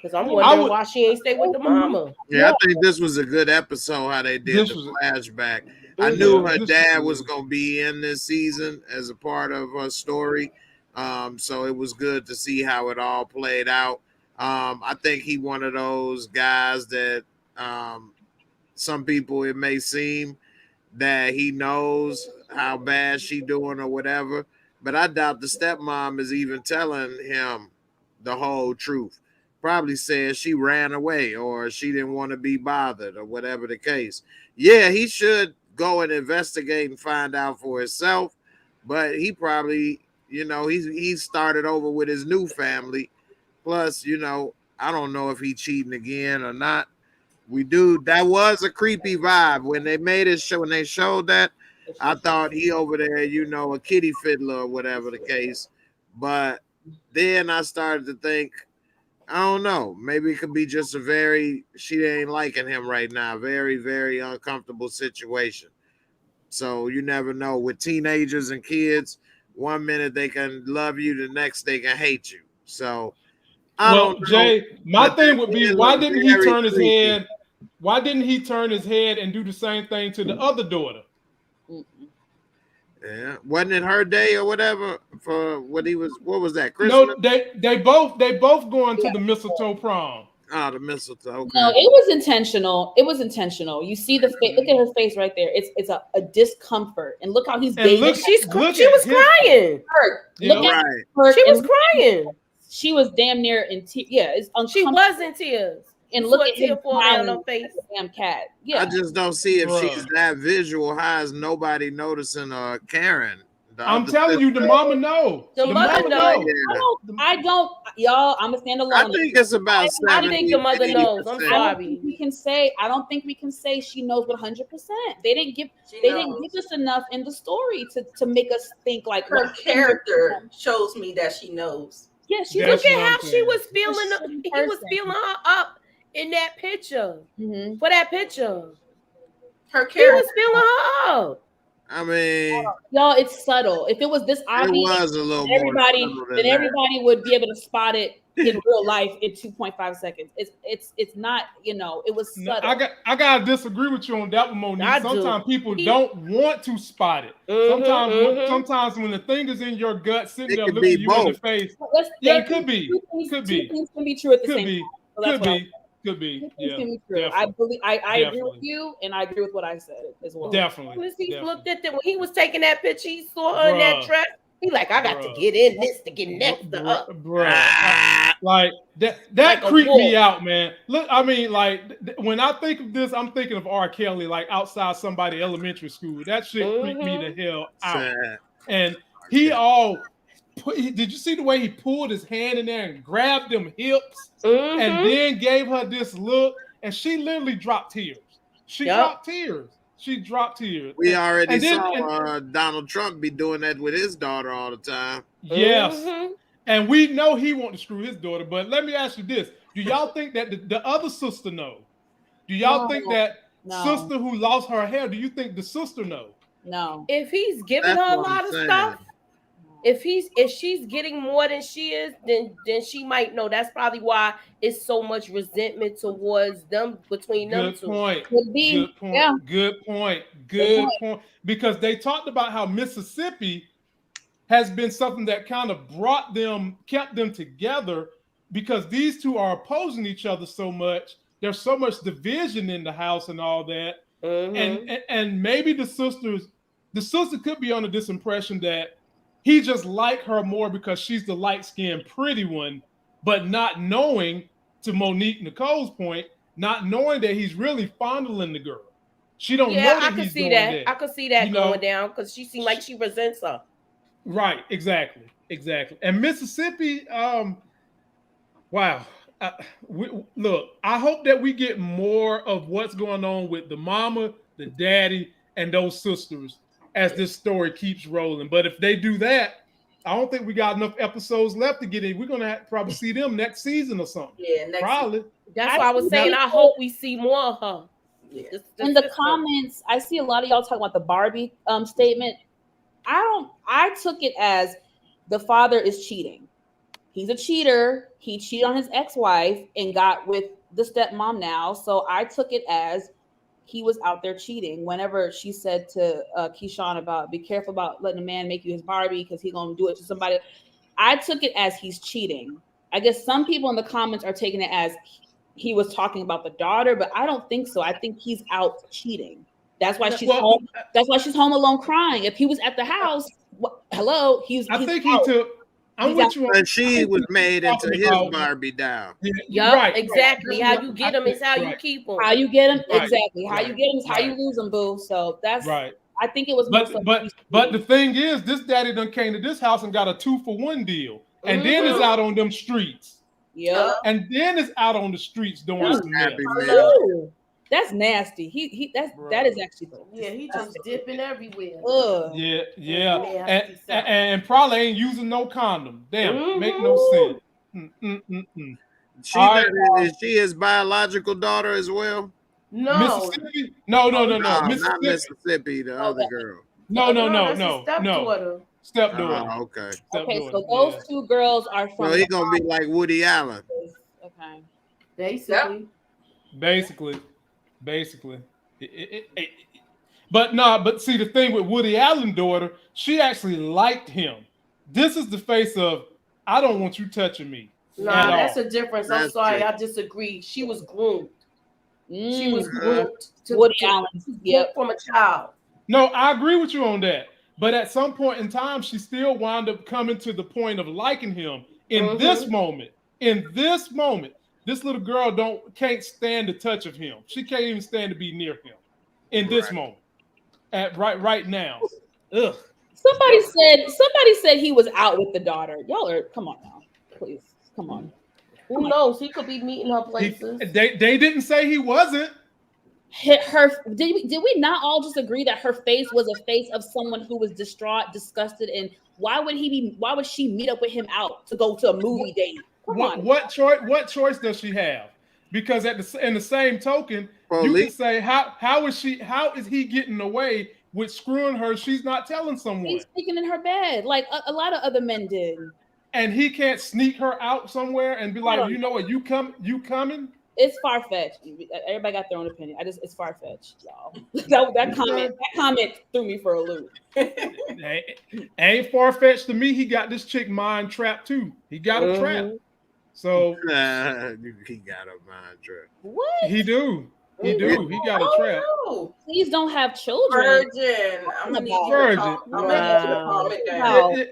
Because I'm wondering why she ain't stay with the mama. Yeah, I think this was a good episode, how they did the flashback. I knew her dad was going to be in this season as a part of her story. So it was good to see how it all played out. I think he one of those guys that some people, it may seem that he knows how bad she doing or whatever, but I doubt the stepmom is even telling him the whole truth. Probably said she ran away or she didn't want to be bothered or whatever the case. Yeah, he should go and investigate and find out for himself, but he probably, he started over with his new family. Plus, I don't know if he cheating again or not. That was a creepy vibe when they made it show. When they showed that, I thought he over there, a kitty fiddler or whatever the case. But then I started to think, I don't know, maybe it could be just she ain't liking him right now. Very, very uncomfortable situation. So you never know. With teenagers and kids, one minute they can love you, the next they can hate you. So I don't know. Jay, my thing would be, why didn't he turn his head? Why didn't he turn his head and do the same thing to the other daughter? Yeah, wasn't it her day or whatever for what was that? Christmas? No, they both going to the mistletoe prom. Oh, the mistletoe. Okay. No, it was intentional. It was intentional. You see the face. Look at her face right there. It's a discomfort, and look how he's dating. She was crying. Look at her. She was crying. She was damn near in tears. Yeah, it's she was in tears. And look at him on her face. Damn cat. Yeah. I just don't see if she's that visual. How is nobody noticing Karen? I'm telling you, the mama know. The mother knows. I don't, y'all. I'm gonna stand alone. I think it's about 70. I think the mother knows. I'm sorry. I don't think we can say she knows 100%. They didn't give us enough in the story to make us think like her character shows me that she knows. Yeah, look at how she was feeling. He was feeling her up in that picture. Mm-hmm. For that picture, her character was feeling her up. I mean, y'all, it's subtle. If it was this obvious, it was a little everybody would be able to spot it in real life in 2.5 seconds. It's not, it was subtle. I gotta disagree with you on that one, Monique. Sometimes people don't want to spot it. Sometimes when the thing is in your gut, sitting there looking you in the face. It could be. Could be. Things can be true at the same time. Could be. Yeah, I believe. I agree with you, and I agree with what I said as well. Definitely. He looked at them when he was taking that picture. He saw her in that dress. He like, I got to get in this to get next to her. Like that creeped me out, man. Look, I mean, like when I think of this, I'm thinking of R. Kelly, like outside somebody elementary school. That shit creeped me the hell out. And did you see the way he pulled his hand in there and grabbed them hips and then gave her this look? And she literally dropped tears. She dropped tears. We already saw Donald Trump be doing that with his daughter all the time. Yes. And we know he wants to screw his daughter. But let me ask you this. Do y'all think that the other sister know? Do y'all think that sister who lost her hair, do you think the sister know? No. If he's giving her a lot of stuff, if she's getting more than she is, then she might know. That's probably why it's so much resentment towards them between them two. Good point. Good point. Because they talked about how Mississippi has been something that kind of kept them together, because these two are opposing each other so much. There's so much division in the house and all that. And maybe the sister could be under this impression that he just liked her more because she's the light-skinned pretty one, but not knowing, to Monique Nicole's point, not knowing that he's really fondling the girl. She don't know that he's doing that. I could see that going down because she seemed like she resents her. Right, exactly. And Mississippi, wow. Look, I hope that we get more of what's going on with the mama, the daddy, and those sisters as this story keeps rolling. But if they do that, I don't think we got enough episodes left to get in. We're gonna probably see them next season or something. Yeah, probably. That's why I was saying I hope we see more of her. Yeah. In the comments, I see a lot of y'all talking about the Barbie statement. I took it as the father is cheating. he's a cheater. He cheated on his ex-wife and got with the stepmom now. So I took it as he was out there cheating. Whenever she said to Keyshawn about, be careful about letting a man make you his Barbie because he's going to do it to somebody. I took it as he's cheating. I guess some people in the comments are taking it as he was talking about the daughter, but I don't think so. I think he's out cheating. That's why she's home. That's why she's home alone crying. If he was at the house, hello, he's. I think out. he took. I'm with you. And she was made into his Barbie doll. Yeah, right, exactly. How you get them is how you keep them. How you get them, exactly. How you get them is how you lose them, boo. So that's right. I think it was. But the thing is, this daddy done came to this house and got a 2-for-1 deal, and then is out on them streets. Yeah, and then is out on the streets doing some mess. That's nasty. That is actually he just dipping everywhere. And probably ain't using no condom. Damn, make no sense. Is she his biological daughter as well? No. Mississippi? No. Not Mississippi, the other girl. No. Stepdaughter. Okay. Okay, so those two girls are from. So he's gonna be like Woody Allen. Okay. Basically. But see, the thing with Woody Allen's daughter, she actually liked him. This is the face of, I don't want you touching me. Nah, that's a difference. I'm sorry, I disagree. She was groomed. She was groomed to Woody Allen. From a child. No, I agree with you on that. But at some point in time, she still wound up coming to the point of liking him. In this moment, this little girl can't stand the touch of him. She can't even stand to be near him in this moment. Right now. Ugh. Somebody said he was out with the daughter. Y'all are, come on now. Please. Come on. Who knows? He could be meeting her places. They didn't say he wasn't. Did we not all just agree that her face was a face of someone who was distraught, disgusted, and why would she meet up with him out to go to a movie date? What choice does she have? Because in the same token, you can say how is he getting away with screwing her? She's not telling someone. He's sneaking in her bed like a lot of other men did. And he can't sneak her out somewhere and be like, you know what, you coming? It's far-fetched. Everybody got their own opinion. It's far-fetched, y'all. that comment threw me for a loop. Ain't far-fetched to me. He got this chick mind trapped too. He got a trap. So he got a mind trap. What? He do. He got a trap. No. Please don't have children. Virgin. I'm gonna need Virgin.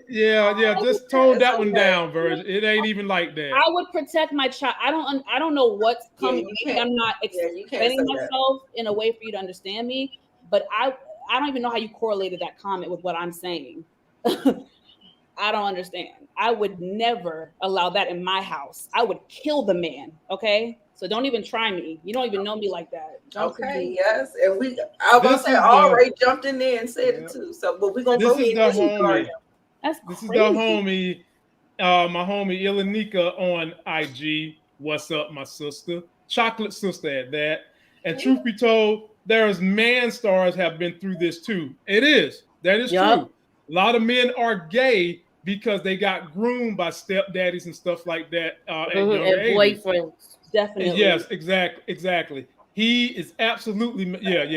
Yeah. Just tone that one down, Virgin. It ain't even like that. I would protect my child. I don't know what's coming. I'm not explaining myself in a way for you to understand me. But I don't even know how you correlated that comment with what I'm saying. I don't understand. I would never allow that in my house. I would kill the man. Okay. So don't even try me. You don't even know me like that. Okay, yes. And I was gonna say already jumped in there and said it too. So but we're gonna go ahead and homie. That's this crazy. Is the homie, my homie Ilanika on IG. What's up, my sister? Chocolate sister at that. And truth be told, there's man stars have been through this too. It is. That is true. A lot of men are gay because they got groomed by stepdaddies and stuff like that. And boyfriends. Definitely. Yes, exactly. He is absolutely,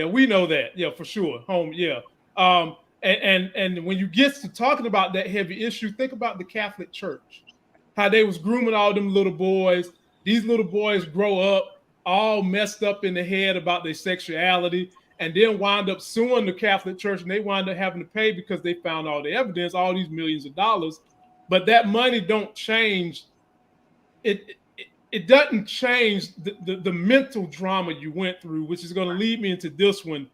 we know that. Yeah, for sure. Home, yeah. And when you get to talking about that heavy issue, think about the Catholic Church, how they was grooming all them little boys. These little boys grow up all messed up in the head about their sexuality, and then wind up suing the Catholic Church, and they wind up having to pay because they found all the evidence, all these millions of dollars. But that money don't change it doesn't change the mental drama you went through, which is going to lead me into this one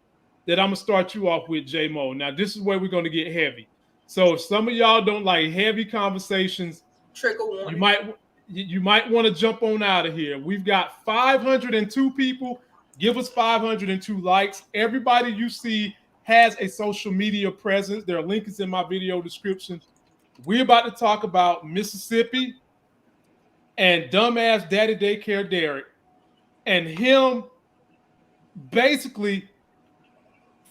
that I'm going to start you off with, J-Mo. Now, this is where we're going to get heavy. So if some of y'all don't like heavy conversations, trigger warning. You might want to jump on out of here. We've got 502 people. Give us 502 likes. Everybody you see has a social media presence. Their link is in my video description. We're about to talk about Mississippi and dumbass daddy Daycare Derrick, and him basically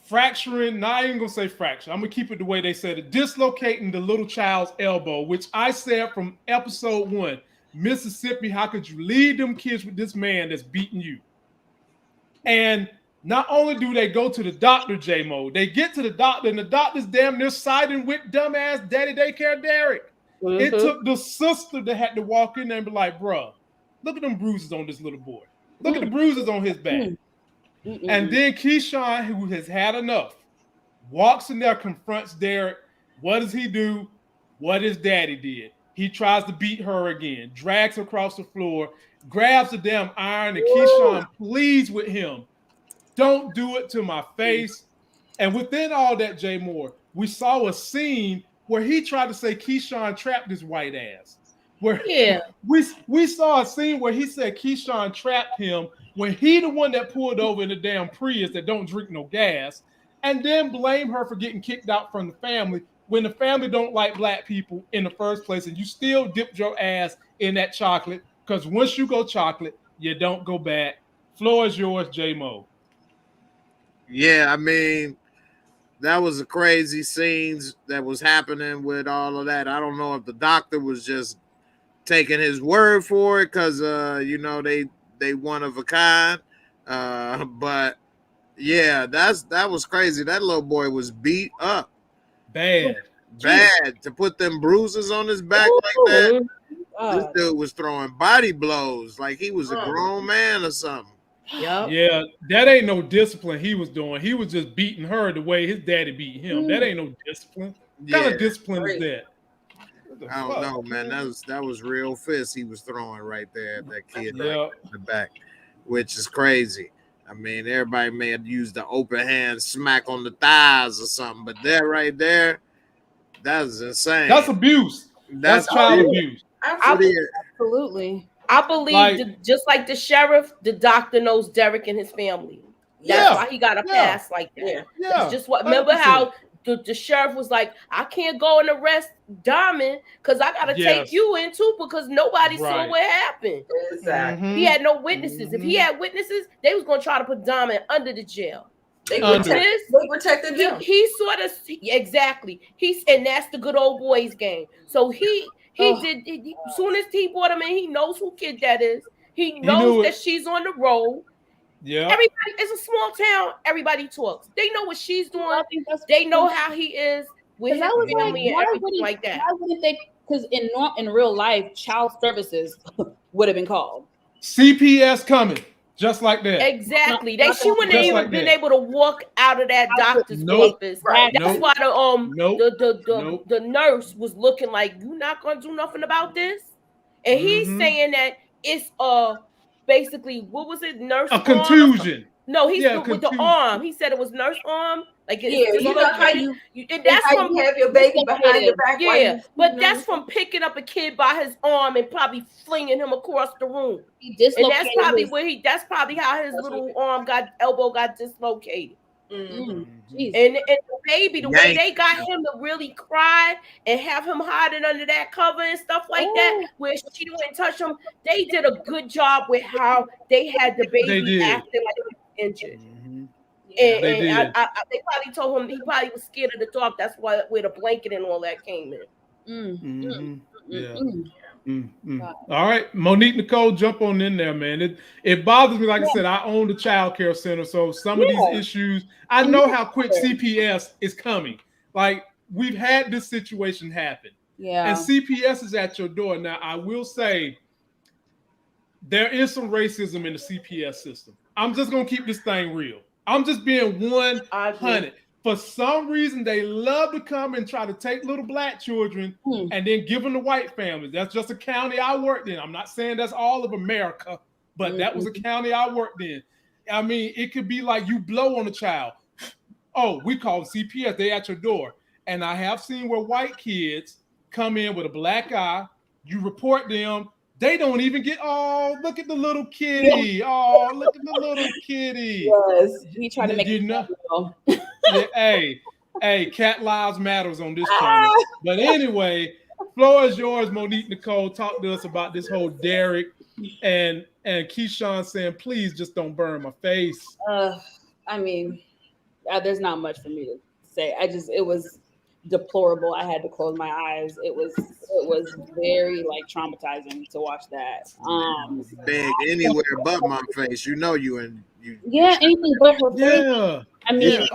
fracturing. Now I ain't gonna say fracture. I'm gonna keep it the way they said it. Dislocating the little child's elbow, which I said from episode 1. Mississippi, how could you leave them kids with this man that's beating you? And not only do they go to the doctor, J-Mo, they get to the doctor, and the doctor's damn near siding with dumbass Daddy Daycare Derrick. It took the sister that had to walk in there and be like, bro, look at them bruises on this little boy. Look at the bruises on his back. And then Keyshawn, who has had enough, walks in there, confronts Derrick. What does he do? What his daddy did. He tries to beat her again, drags her across the floor, grabs the damn iron, and Keyshawn pleads with him, don't do it to my face. And within all that, Jay Moore, we saw a scene where he tried to say Keyshawn trapped his white ass. Where we saw a scene where he said Keyshawn trapped him when he the one that pulled over in the damn Prius that don't drink no gas, and then blame her for getting kicked out from the family when the family don't like black people in the first place, and you still dipped your ass in that chocolate, because once you go chocolate, you don't go back. Floor is yours, J-Mo. Yeah, I mean, that was a crazy scenes that was happening with all of that. I don't know if the doctor was just taking his word for it because, they one of a kind. But, yeah, that was crazy. That little boy was beat up. Bad to put them bruises on his back like that. This dude was throwing body blows like he was a grown man or something. Yeah, that ain't no discipline he was doing. He was just beating her the way his daddy beat him. That ain't no discipline. What kind of discipline is that? I don't know, man. That was real fist he was throwing right there at that kid right in the back, which is crazy. I mean, everybody may have used the open hand smack on the thighs or something, but that right there, that's insane. That's abuse. That's child abuse. Absolutely. I believe just like the sheriff, the doctor knows Derrick and his family. That's why he got a pass like that. It's just what. 100%. Remember how the sheriff was like, I can't go and arrest Diamond because I got to take you in too because nobody saw what happened. Exactly. He had no witnesses. If he had witnesses, they was going to try to put Diamond under the jail. They protected him. He sort of exactly. And that's the good old boys game. So he did. As soon as he brought him in, he knows who kid that is. He knows that she's on the road. Yeah. Everybody, it's a small town. Everybody talks. They know what she's doing. They know how he is with his family and everything like that. Why wouldn't they? Because in real life, child services would have been called. CPS coming. Just like that. Exactly. She wouldn't have even been able to walk out of that doctor's office. Right. That's why the nurse was looking like, you not gonna do nothing about this? And he's saying that it's basically, what was it? Nurse a contusion. No, he's with the arm. He said it was nurse arm. Like you know how you that's how from you have your baby behind your back. Yeah, but that's from picking up a kid by his arm and probably flinging him across the room. And that's probably that's probably how his little elbow got dislocated. And the baby, the way they got him to really cry and have him hiding under that cover and stuff like that, where she didn't touch him, they did a good job with how they had the baby acting like he was injured. And they probably told him he probably was scared of the dark. That's why where the blanket and all that came in. All right, Monique Nicole, jump on in there, man. It bothers me. Like I said, I own the child care center, so some of these issues, I know how quick CPS is coming. Like we've had this situation happen, and CPS is at your door. Now, I will say there is some racism in the CPS system. I'm just gonna keep this thing real. I'm just being 100. For some reason, they love to come and try to take little black children and then give them to white families. That's just a county I worked in. I'm not saying that's all of America, but that was a county I worked in. I mean, it could be like you blow on a child. Oh, we call them CPS. They at your door. And I have seen where white kids come in with a black eye. You report them. They don't even get, look at the little kitty. Oh, look at the little kitty. Yes, he tried to make hey, cat lives matters on this channel. But anyway, floor is yours, Monique Nicole. Talk to us about this whole Derrick and Keyshawn saying, please just don't burn my face. I mean, There's not much for me to say. It was deplorable. I had to close my eyes. It was very like traumatizing to watch that. Big anywhere but my face. You know you. Yeah, anything but her face. Yeah. I mean,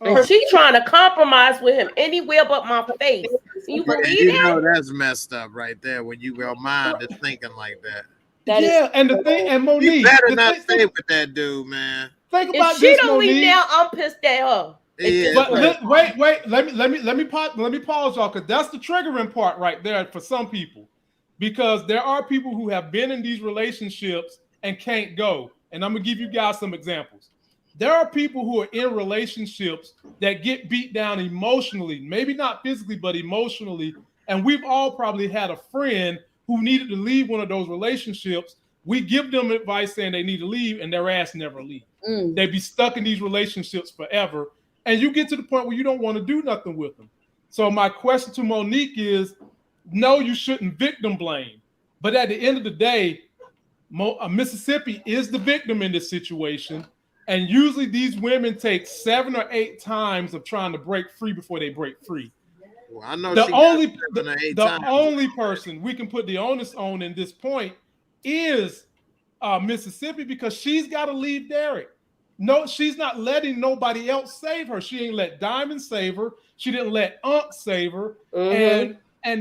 and she trying to compromise with him anywhere but my face. You believe you that? know that's messed up right there when your mind is thinking like that. And the thing, and Monique, you better not stay with that dude, man. Think about if this, she don't Monique. leave now, I'm pissed at her. Yeah, but wait. Let me pause y'all, because that's the triggering part right there for some people, because there are people who have been in these relationships and can't go. And I'm gonna give you guys some examples. There are people who are in relationships that get beat down emotionally, maybe not physically, but emotionally. And we've all probably had a friend who needed to leave one of those relationships. We give them advice saying they need to leave, and their ass never leave. They be stuck in these relationships forever. And you get to the point where you don't want to do nothing with them. So my question to Monique is, no, you shouldn't victim blame. But at the end of the day, Mississippi is the victim in this situation. And usually these women take 7 or 8 times of trying to break free before they break free. Well, I know the only person we can put the onus on in this point is Mississippi, because she's got to leave Derrick. No, she's not letting nobody else save her. She ain't let Diamond save her. She didn't let Unc save her. And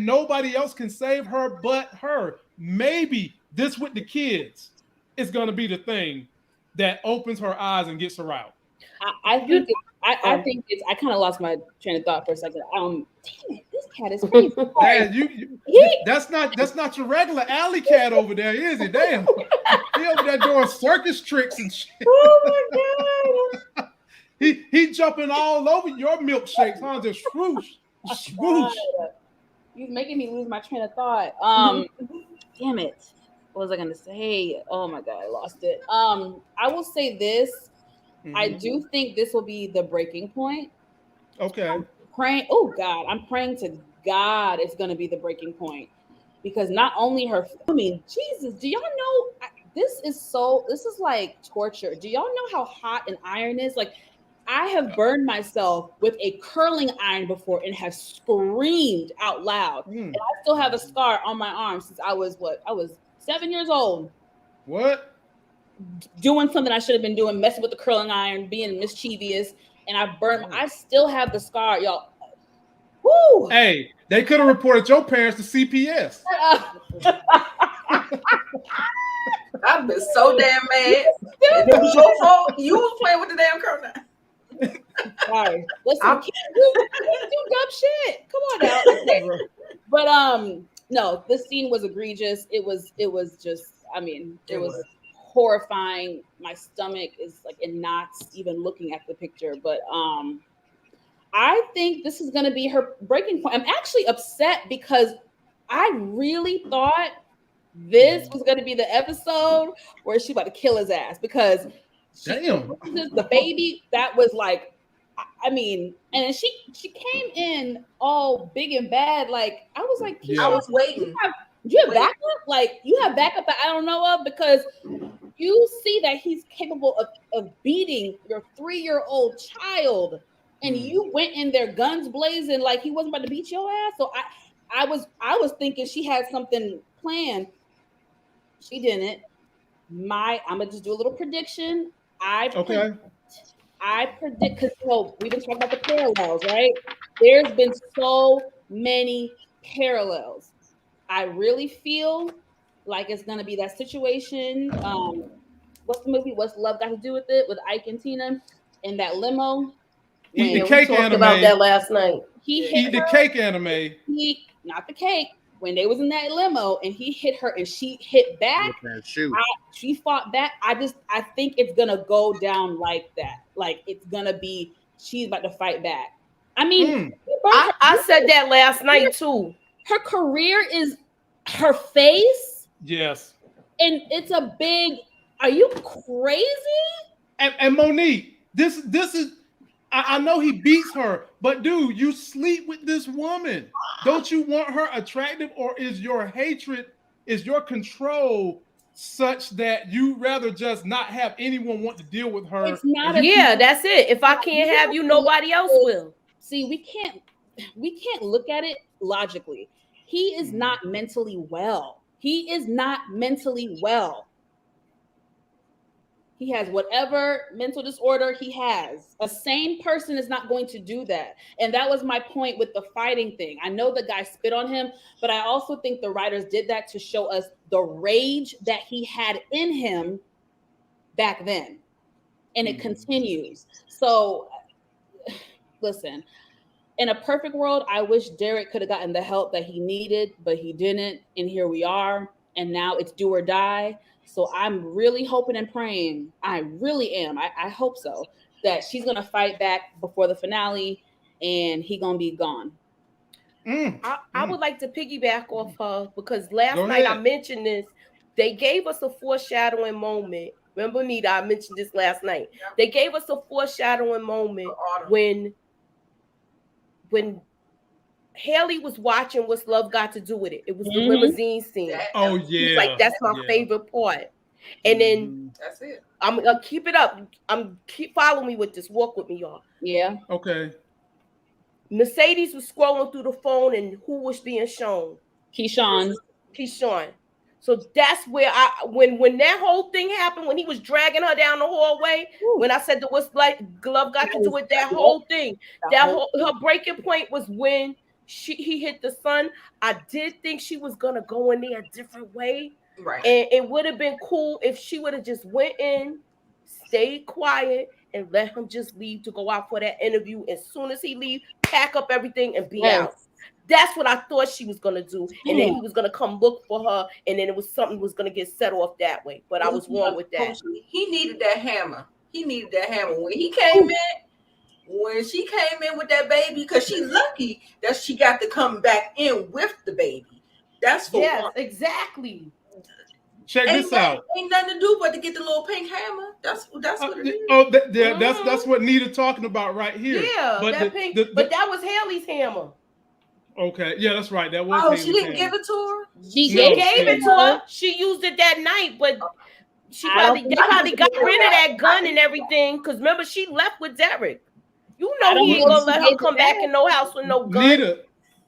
nobody else can save her but her. Maybe this with the kids is going to be the thing that opens her eyes and gets her out. I think it's. I kind of lost my train of thought for a second. Damn it, this cat is crazy. Man, that's not your regular alley cat over there, is it? Damn, he over there doing circus tricks and shit. Oh my god, he jumping all over your milkshakes, huh? Just swoosh, swoosh. You're making me lose my train of thought. Damn it. What was I gonna say? Oh my god, I lost it. I will say this. I do think this will be the breaking point. Okay. I'm praying to God it's gonna be the breaking point, because not only her. I mean, Jesus, do y'all know this is like torture? Do y'all know how hot an iron is? Like, I have burned myself with a curling iron before and have screamed out loud. And I still have a scar on my arm since I was 7 years old. What? Doing something I should have been doing, messing with the curling iron, being mischievous, and I still have the scar, y'all. Woo! Hey, they could have reported your parents to CPS. I've been so damn mad. It was your fault. You was playing with the damn curling iron. Sorry. Listen, can't do dumb shit. Come on now. Okay. But no, this scene was egregious. It was just, I mean, it was horrifying. My stomach is like in knots even looking at the picture. But I think this is gonna be her breaking point. I'm actually upset because I really thought this was gonna be the episode where she's about to kill his ass, because the baby that was like, I mean, and she came in all big and bad. Like, I was like, I was waiting. You have backup? Like, you have backup that I don't know of, because you see that he's capable of beating your 3-year-old child, and you went in there guns blazing like he wasn't about to beat your ass. So I was thinking she had something planned. She didn't. I'm gonna just do a little prediction. I predict, because we've been talking about the parallels, right? There's been so many parallels. I really feel like it's gonna be that situation. What's the movie? What's Love Got to Do with It? With Ike and Tina in that limo. Eat the cake anime. About that last night. Eat the cake anime. Not the cake. When they was in that limo and he hit her and she hit back, she fought back. I think it's gonna go down like that. Like, it's gonna be, she's about to fight back. I mean, I said that last night too. Her career is her face. Yes. And it's a big, are you crazy? And Monique, this is, I know he beats her, but dude, you sleep with this woman. Don't you want her attractive, or is your hatred, is your control such that you rather just not have anyone want to deal with her. It's not that's it. If I can't have you, nobody else will. See, we can't look at it logically. He is not mentally well. He is not mentally well. He has whatever mental disorder he has. A sane person is not going to do that. And that was my point with the fighting thing. I know the guy spit on him, but I also think the writers did that to show us the rage that he had in him back then. And it continues. So, listen, in a perfect world, I wish Derrick could have gotten the help that he needed, but he didn't. And here we are. And now it's do or die. So I'm really hoping and praying. I really am. I hope so. That she's going to fight back before the finale and he going to be gone. I would like to piggyback off her because last night I mentioned this. They gave us a foreshadowing moment. Remember me that I mentioned this last night. Yeah. They gave us a foreshadowing moment when Haley was watching What's Love Got to Do with It. It was the limousine scene. Oh, yeah. Like, that's my favorite part. And then that's it. I'm gonna keep it up. Keep following me with this. Walk with me, y'all. Yeah. Okay. Mercedes was scrolling through the phone, and who was being shown? Keyshawn. So that's where when that whole thing happened, when he was dragging her down the hallway, when I said the What's Love Got to Do with that whole thing, her breaking point was when he hit the son. I did think she was gonna go in there a different way, right? And it would have been cool if she would have just went in, stayed quiet, and let him just leave to go out for that interview. As soon as he leave, pack up everything and be out. That's what I thought she was gonna do, and then he was gonna come look for her, and then something was gonna get set off that way. But I was wrong with that. He needed that hammer. When he came in. When she came in with that baby, because she's lucky that she got to come back in with the baby. That's for one. Exactly. Check this out. Ain't nothing to do but to get the little pink hammer. That's what it is. Oh, that's what Nita talking about right here. Yeah, but that was Haley's hammer. Okay, yeah, that's right. That was. Oh, she didn't give it to her. She gave it to her. She used it that night, but they probably got rid of that gun and everything. Because remember, she left with Derrick. You know he ain't gonna let her come back in no house with no gun.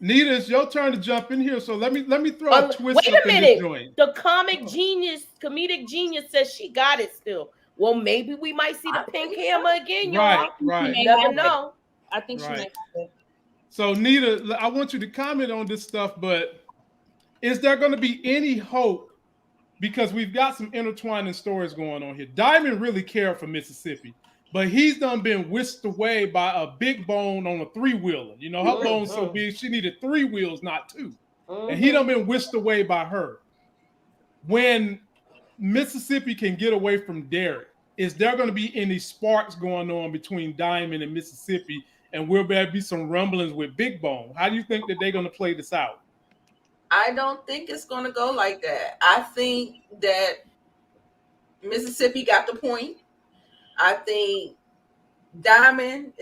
Nita, it's your turn to jump in here. So let me throw a twist. Wait a minute. The comedic genius says she got it still. Well, maybe we might see the pink hammer again, y'all. Right. You never know. I think she might have it. So Nita, I want you to comment on this stuff, but is there going to be any hope? Because we've got some intertwining stories going on here. Diamond really cared for Mississippi. But he's done been whisked away by a big bone on a 3-wheeler. You know, her bone's so big, she needed 3 wheels, not 2. And he done been whisked away by her. When Mississippi can get away from Derrick, is there going to be any sparks going on between Diamond and Mississippi? And will there be some rumblings with Big Bone? How do you think that they're going to play this out? I don't think it's going to go like that. I think that Mississippi got the point. I think Diamond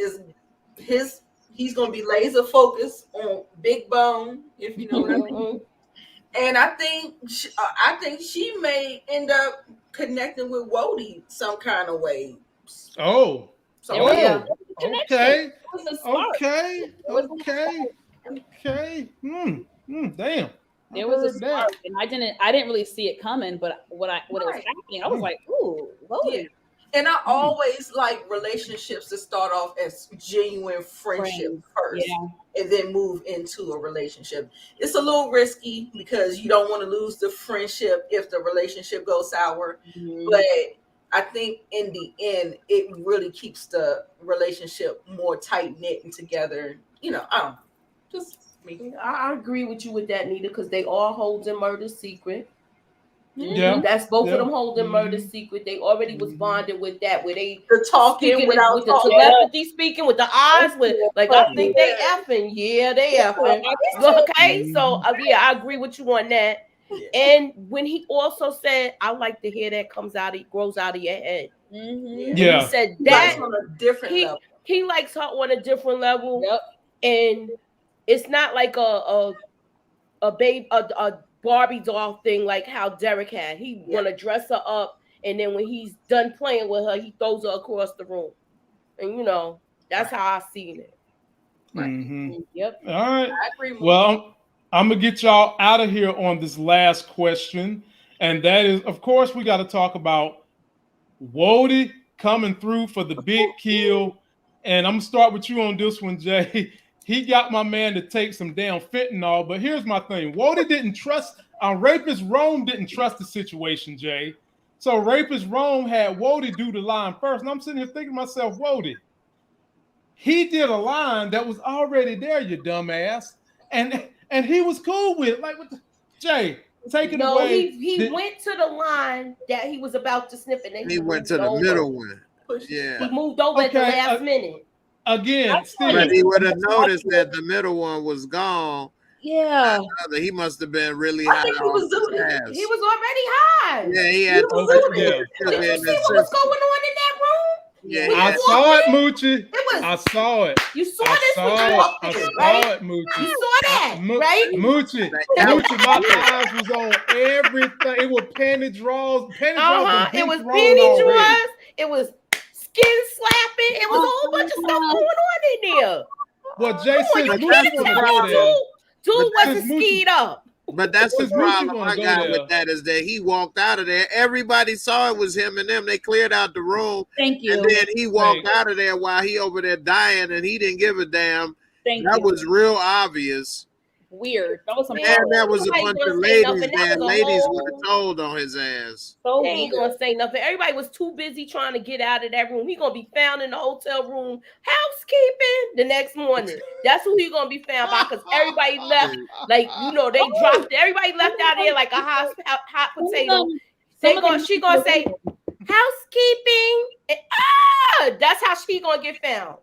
he's going to be laser focused on Big Bone, if you know what I mean. And I think she may end up connecting with Wody some kind of way. Oh. Yeah. Okay. Damn. There was a spark, and I didn't really see it coming, but when it was happening, I was like, ooh, Wody. Yeah. And I always like relationships to start off as genuine friendship first, and then move into a relationship. It's a little risky because you don't want to lose the friendship if the relationship goes sour. But I think in the end, it really keeps the relationship more tight knit and together. You know, I don't know. Just me. I agree with you with that, Nita, because they all hold a murder secret. Yeah, that's both of them holding murder secret. They already was bonded with that, where they the talking without with the telepathy, speaking with the eyes, with like I think they effing, they effing. Okay, so I agree with you on that. And when he also said, "I like to hear that grows out of your head." He said that on a different level. He likes her on a different level, and it's not like a babe, a Barbie doll thing like how Derrick had. He want to dress her up, and then when he's done playing with her, he throws her across the room. And you know, that's how I seen it. Mm-hmm. Yep. All right. I agree. Well, I'm gonna get y'all out of here on this last question, and that is, of course, we got to talk about Wody coming through for the big kill. And I'm gonna start with you on this one, Jay. He got my man to take some damn fentanyl, but here's my thing: Wody didn't trust. Rapist Rome didn't trust the situation, Jay. So Rapist Rome had Wody do the line first, and I'm sitting here thinking to myself, Wody, he did a line that was already there, you dumbass, and he was cool with it. Like, what the, Jay, take it away. He went to the line that he was about to snip, and then he went to the middle one. Yeah, he moved over at the last minute. Again, but he would have noticed that the middle one was gone. Yeah, he must have been really high. He was already high. Yeah, he had. Did you see what was going on in that room? Yeah, I saw it, Moochie. I saw it. You saw I this? Saw it, Moochie. You saw that, right? Moochie, my eyes was on everything. It was panty draws. It was panty draws. It was skin slapping. It was a whole bunch of stuff going on in there. Well, Jason, Dude wasn't skied up. But that's the problem I got with that is that he walked out of there. Everybody saw it was him and them. They cleared out the room. Thank you. And then he walked out of there while he over there dying, and he didn't give a damn. That was real obvious. Weird. That was some. And there was a bunch of ladies there. Ladies would have told on his ass. So he ain't gonna say nothing. Everybody was too busy trying to get out of that room. He gonna be found in the hotel room housekeeping the next morning. That's who he gonna be found by, because everybody left. Like, you know, they dropped. Everybody left out there like a hot potato. She gonna say housekeeping. That's how she gonna get found.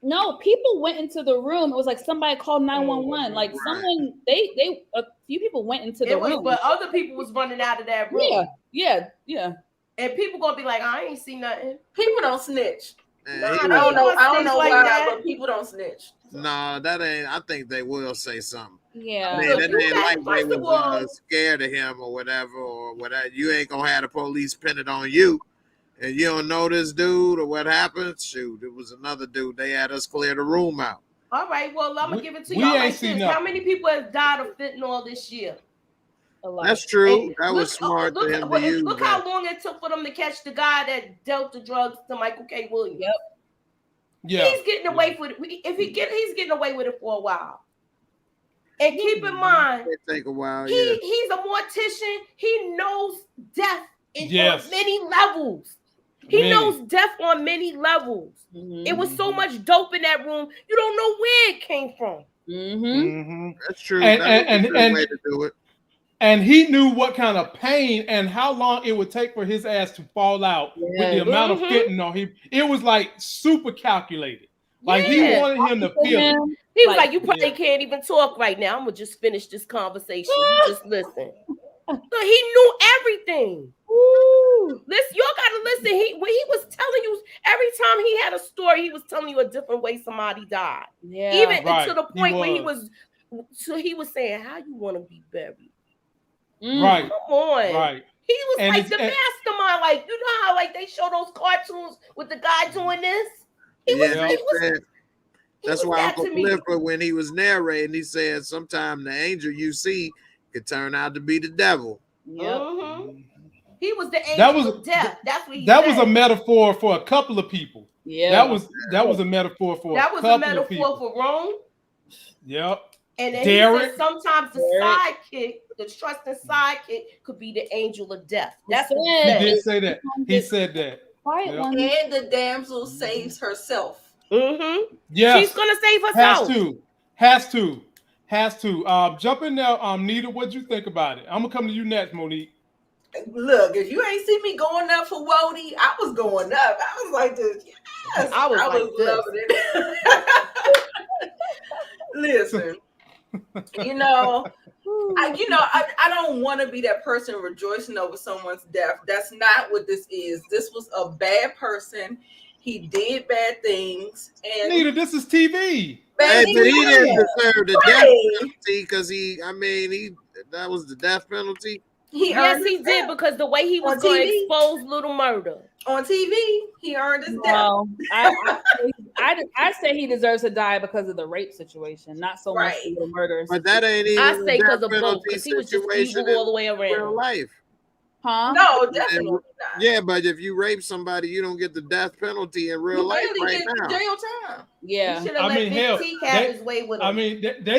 No, people went into the room. It was like somebody called 911. Like someone, they a few people went into the room, but other people was running out of that room. Yeah. And people gonna be like, I ain't see nothing. People don't snitch. I don't know why, but people don't snitch. No, that ain't. I think they will say something. Yeah, that ain't like they was scared of him or whatever. You ain't gonna have the police pin it on you. And you don't know this dude or what happened? Shoot, it was another dude. They had us clear the room out. All right, well, I'm going to give it to y'all like this. How many people have died of fentanyl this year? A lot. That's true. That was smart to him to use. Look how long it took for them to catch the guy that dealt the drugs to Michael K. Williams. Yep. Yeah. He's getting away with it. He's getting away with it for a while. And keep in mind, it take a while. He's a mortician. He knows death on many levels. He knows death on many levels. Mm-hmm. It was so much dope in that room. You don't know where it came from. Mm-hmm. That's true. And way to do it. And he knew what kind of pain and how long it would take for his ass to fall out with the amount of fentanyl. It was like super calculated. Like he wanted him to feel it. He was like, you probably can't even talk right now. I'm gonna just finish this conversation. You just listen. So he knew everything. Ooh. Listen, y'all gotta listen. When he was telling you, every time he had a story, he was telling you a different way somebody died. Yeah, even to the point where he was saying, "How you want to be buried?" Right. Come on. Right. He was like the mastermind. Like, you know how like they show those cartoons with the guy doing this. That's why Uncle Clifford, when he was narrating, he said, "Sometime the angel you see could turn out to be the devil." Yep. Mm-hmm. He was the angel of death. That's what he said. That was a metaphor for a couple of people. Yeah. That was a metaphor for that was a metaphor for Rome. Yep. And then Derrick. He said sometimes the sidekick, the trusting sidekick, could be the angel of death. That's what he said. He did say that. He said that. Yep. And the damsel saves herself. Mm-hmm. Yes. She's gonna save herself. Has to. Jump in there, Nita. What'd you think about it? I'm gonna come to you next, Monique. Look, if you ain't see me going up for Wody, I was going up. I was like this. Yes, I was loving it. Listen, I don't want to be that person rejoicing over someone's death. That's not what this is. This was a bad person. He did bad things. And Nita, this is TV. Hey, but he didn't deserve the death penalty because that was the death penalty. Yes, he did, because the way he was going to expose Little Murder on TV, he earned his death. No, I say he deserves to die because of the rape situation, not so much the murder. But that ain't even. I say because of both, because he was just evil all the way around. Real life. Huh? No, definitely not. Yeah, but if you rape somebody, you don't get the death penalty in real life right now. Jail time. Yeah. I mean, hell, they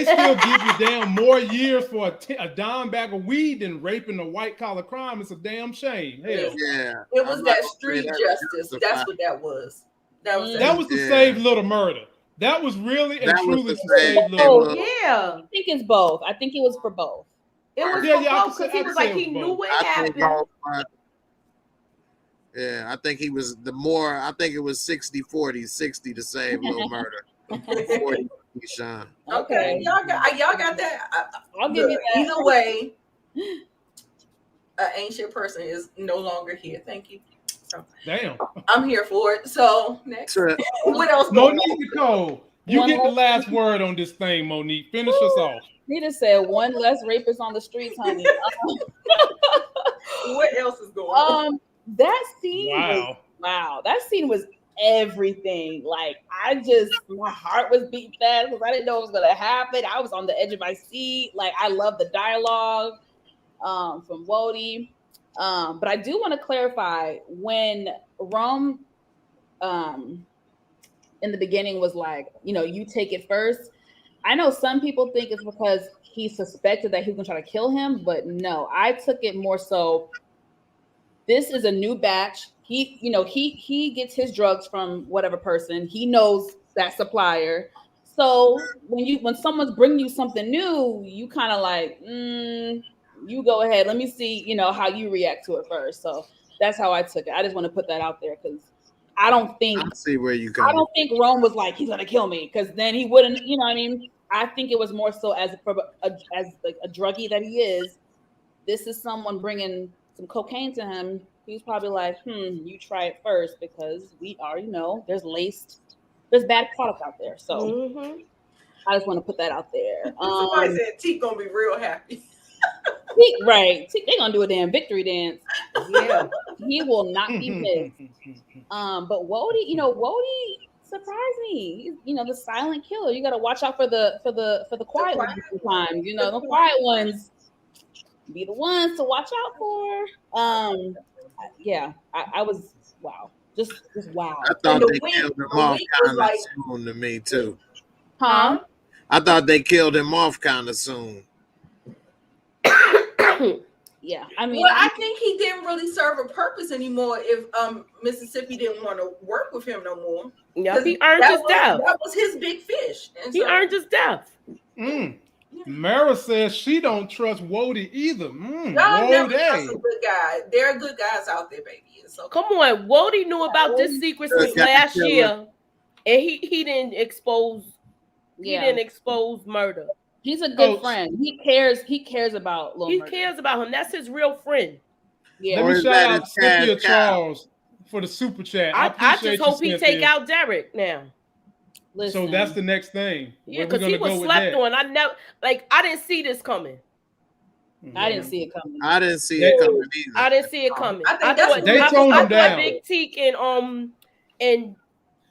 still give you damn more years for a dime bag of weed than raping a white collar crime. It's a damn shame. Hell. Yeah. It was that street justice. That's what that was. That was to save Little Murder. That was really and truly to save Little Murder. Yeah. I think it's both. I think it was for both. It was for both, because he was like, he knew what happened. Yeah, I think he was I think it was 60-40, 60 to save Little Murder. 40 Sean. Okay, y'all got that. I'll give you that. Either way, an ancient person is no longer here. Thank you. So, damn. I'm here for it. So next, what else? Monique Nicole, you get the last word on this thing, Monique. Finish us off. Nita said one less rapist on the streets, honey. What else is going on? That scene that scene was everything. Like, my heart was beating fast because I didn't know it was gonna happen. I was on the edge of my seat. Like, I love the dialogue from Wody. But I do want to clarify, when Rome in the beginning was like, you take it first. I know some people think it's because he suspected that he was gonna try to kill him, but no, I took it more so. This is a new batch. He gets his drugs from whatever person. He knows that supplier. So when someone's bringing you something new, you kind of like, you go ahead. Let me see, how you react to it first. So that's how I took it. I just want to put that out there because I don't think Rome was like, he's gonna kill me, because then he wouldn't. You know what I mean? I think it was more so as a druggie that he is. This is someone bringing some cocaine to him. He's probably like, you try it first, because we already know there's bad product out there. So I just want to put that out there. Somebody said T gonna be real happy. Right. They're gonna do a damn victory dance. Yeah. He will not be missed. But Wody, Wody surprised me. He's, the silent killer. You gotta watch out for the quiet ones sometimes. The quiet ones be the ones to watch out for. I was wow. Just wow. I thought they killed him off kind of soon to me too. Huh? I thought they killed him off kind of soon. Yeah, I mean, I think he didn't really serve a purpose anymore if Mississippi didn't want to work with him no more. Yeah, he earned his death. That was his big fish. And he earned his death. Mara says she don't trust Wody either. Y'all never trust a good guy. There are good guys out there, baby. So come on, Wody knew about this secret since last year, and he didn't expose. He didn't expose murder. He's a good friend. He cares about Lil Murder. Cares about him. That's his real friend. Yeah. Let me shout out Cynthia Charles for the super chat. I just hope he take out Derrick now. Listen. So that's the next thing. Yeah, because he was slept on. I didn't see this coming. I didn't see it coming. I didn't see it coming either. I didn't see it coming. I thought Big Teak and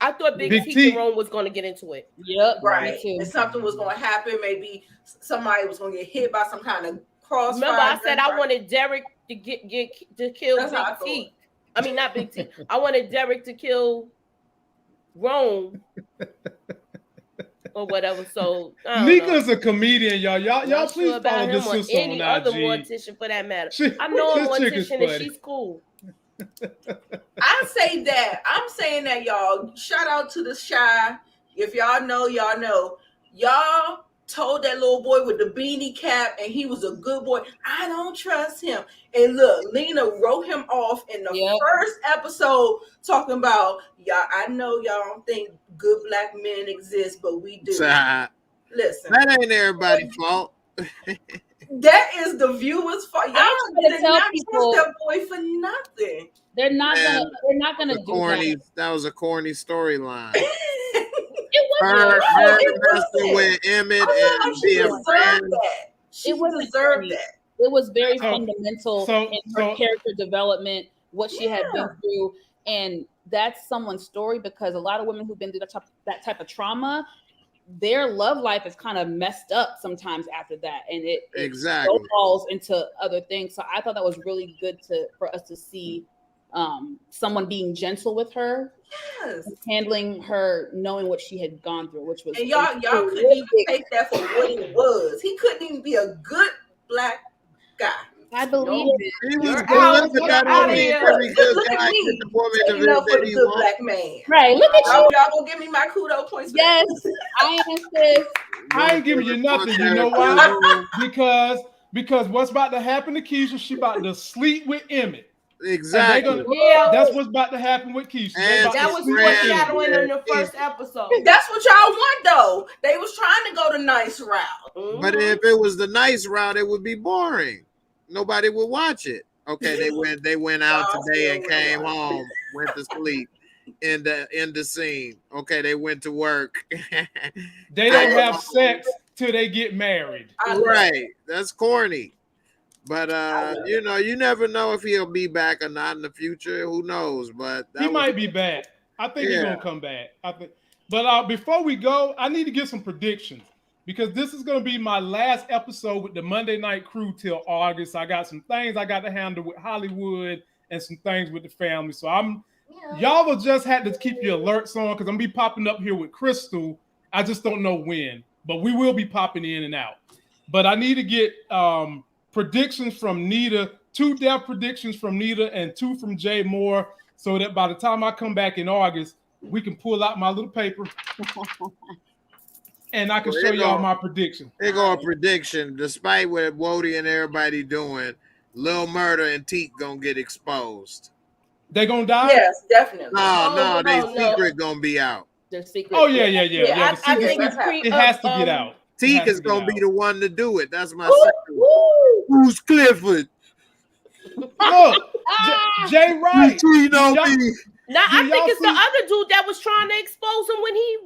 I thought Big Teak and Rome was going to get into it. Yep. Right. And something was going to happen. Maybe somebody was going to get hit by some kind of crossfire. Remember, I said I wanted Derrick to kill Big Teak. I mean, not Big Teak. I wanted Derrick to kill Rome or whatever. So Nika's a comedian, y'all. Y'all please follow this sister on any other IG. mortician for that matter. I know a mortician and she's cool. I say that. I'm saying that, y'all. Shout out to the Shy. If y'all know, y'all know. Y'all told that little boy with the beanie cap, and he was a good boy. I don't trust him. And look, Lena wrote him off in the first episode, talking about, y'all. I know y'all don't think good black men exist, but we do. Listen, that ain't everybody's fault. That is the viewers' fault. Y'all did not trust that boy for nothing. They're not gonna do that. That was a corny storyline. It Her messing with Emmett and she being deserved friends. that. She It was deserved that. It was very fundamental in her so- character development, what she had been through, and that's someone's story, because a lot of women who've been through that type of trauma, their love life is kind of messed up sometimes after that, and it Exactly falls into other things. So I thought that was really good for us to see someone being gentle with her, handling her, knowing what she had gone through, which was, and y'all couldn't even take that for what it was. He couldn't even be a good black guy. I believe it. He was You're good, out, but you're that out don't of mean here. every good Look at guy me, get the woman taking up for that the he good wants. black man. Right, look at you. Y'all gonna give me my kudo points for Yes, that? I am sis. I ain't giving you nothing. You know why? Because what's about to happen to Keisha? She about to sleep with Emmett. Exactly. That's what's about to happen with Keisha. And That was foreshadowing in the first episode. That's what y'all want, though. They was trying to go the nice route. But if it was the nice route, it would be boring. Nobody would watch it. Okay, they went out today and came home, went to sleep. In the scene. Okay, they went to work. They don't have sex till they get married. Right. That's corny. But you know, you never know if he'll be back or not in the future. Who knows? But He might be back. I think he's gonna come back. I think. But before we go, I need to give some predictions, because this is gonna be my last episode with the Monday Night Crew till August. I got some things I got to handle with Hollywood and some things with the family. So y'all will just have to keep your alerts on, because I'm gonna be popping up here with Crystal. I just don't know when, but we will be popping in and out. But I need to get predictions from Nita, 2 death predictions from Nita and 2 from Jay Moore, so that by the time I come back in August, we can pull out my little paper and I can show y'all my prediction. They go a prediction. Despite what Wody and everybody doing, Lil Murder and Teak gonna get exposed. They gonna die? Yes, definitely. No, they secret gonna be out. Their secret. Oh yeah. I think it has to get out. Teak is gonna be the one to do it. That's my second one. Who's Clifford? Look, Jay Wright. Now I think it's the other dude that was trying to expose him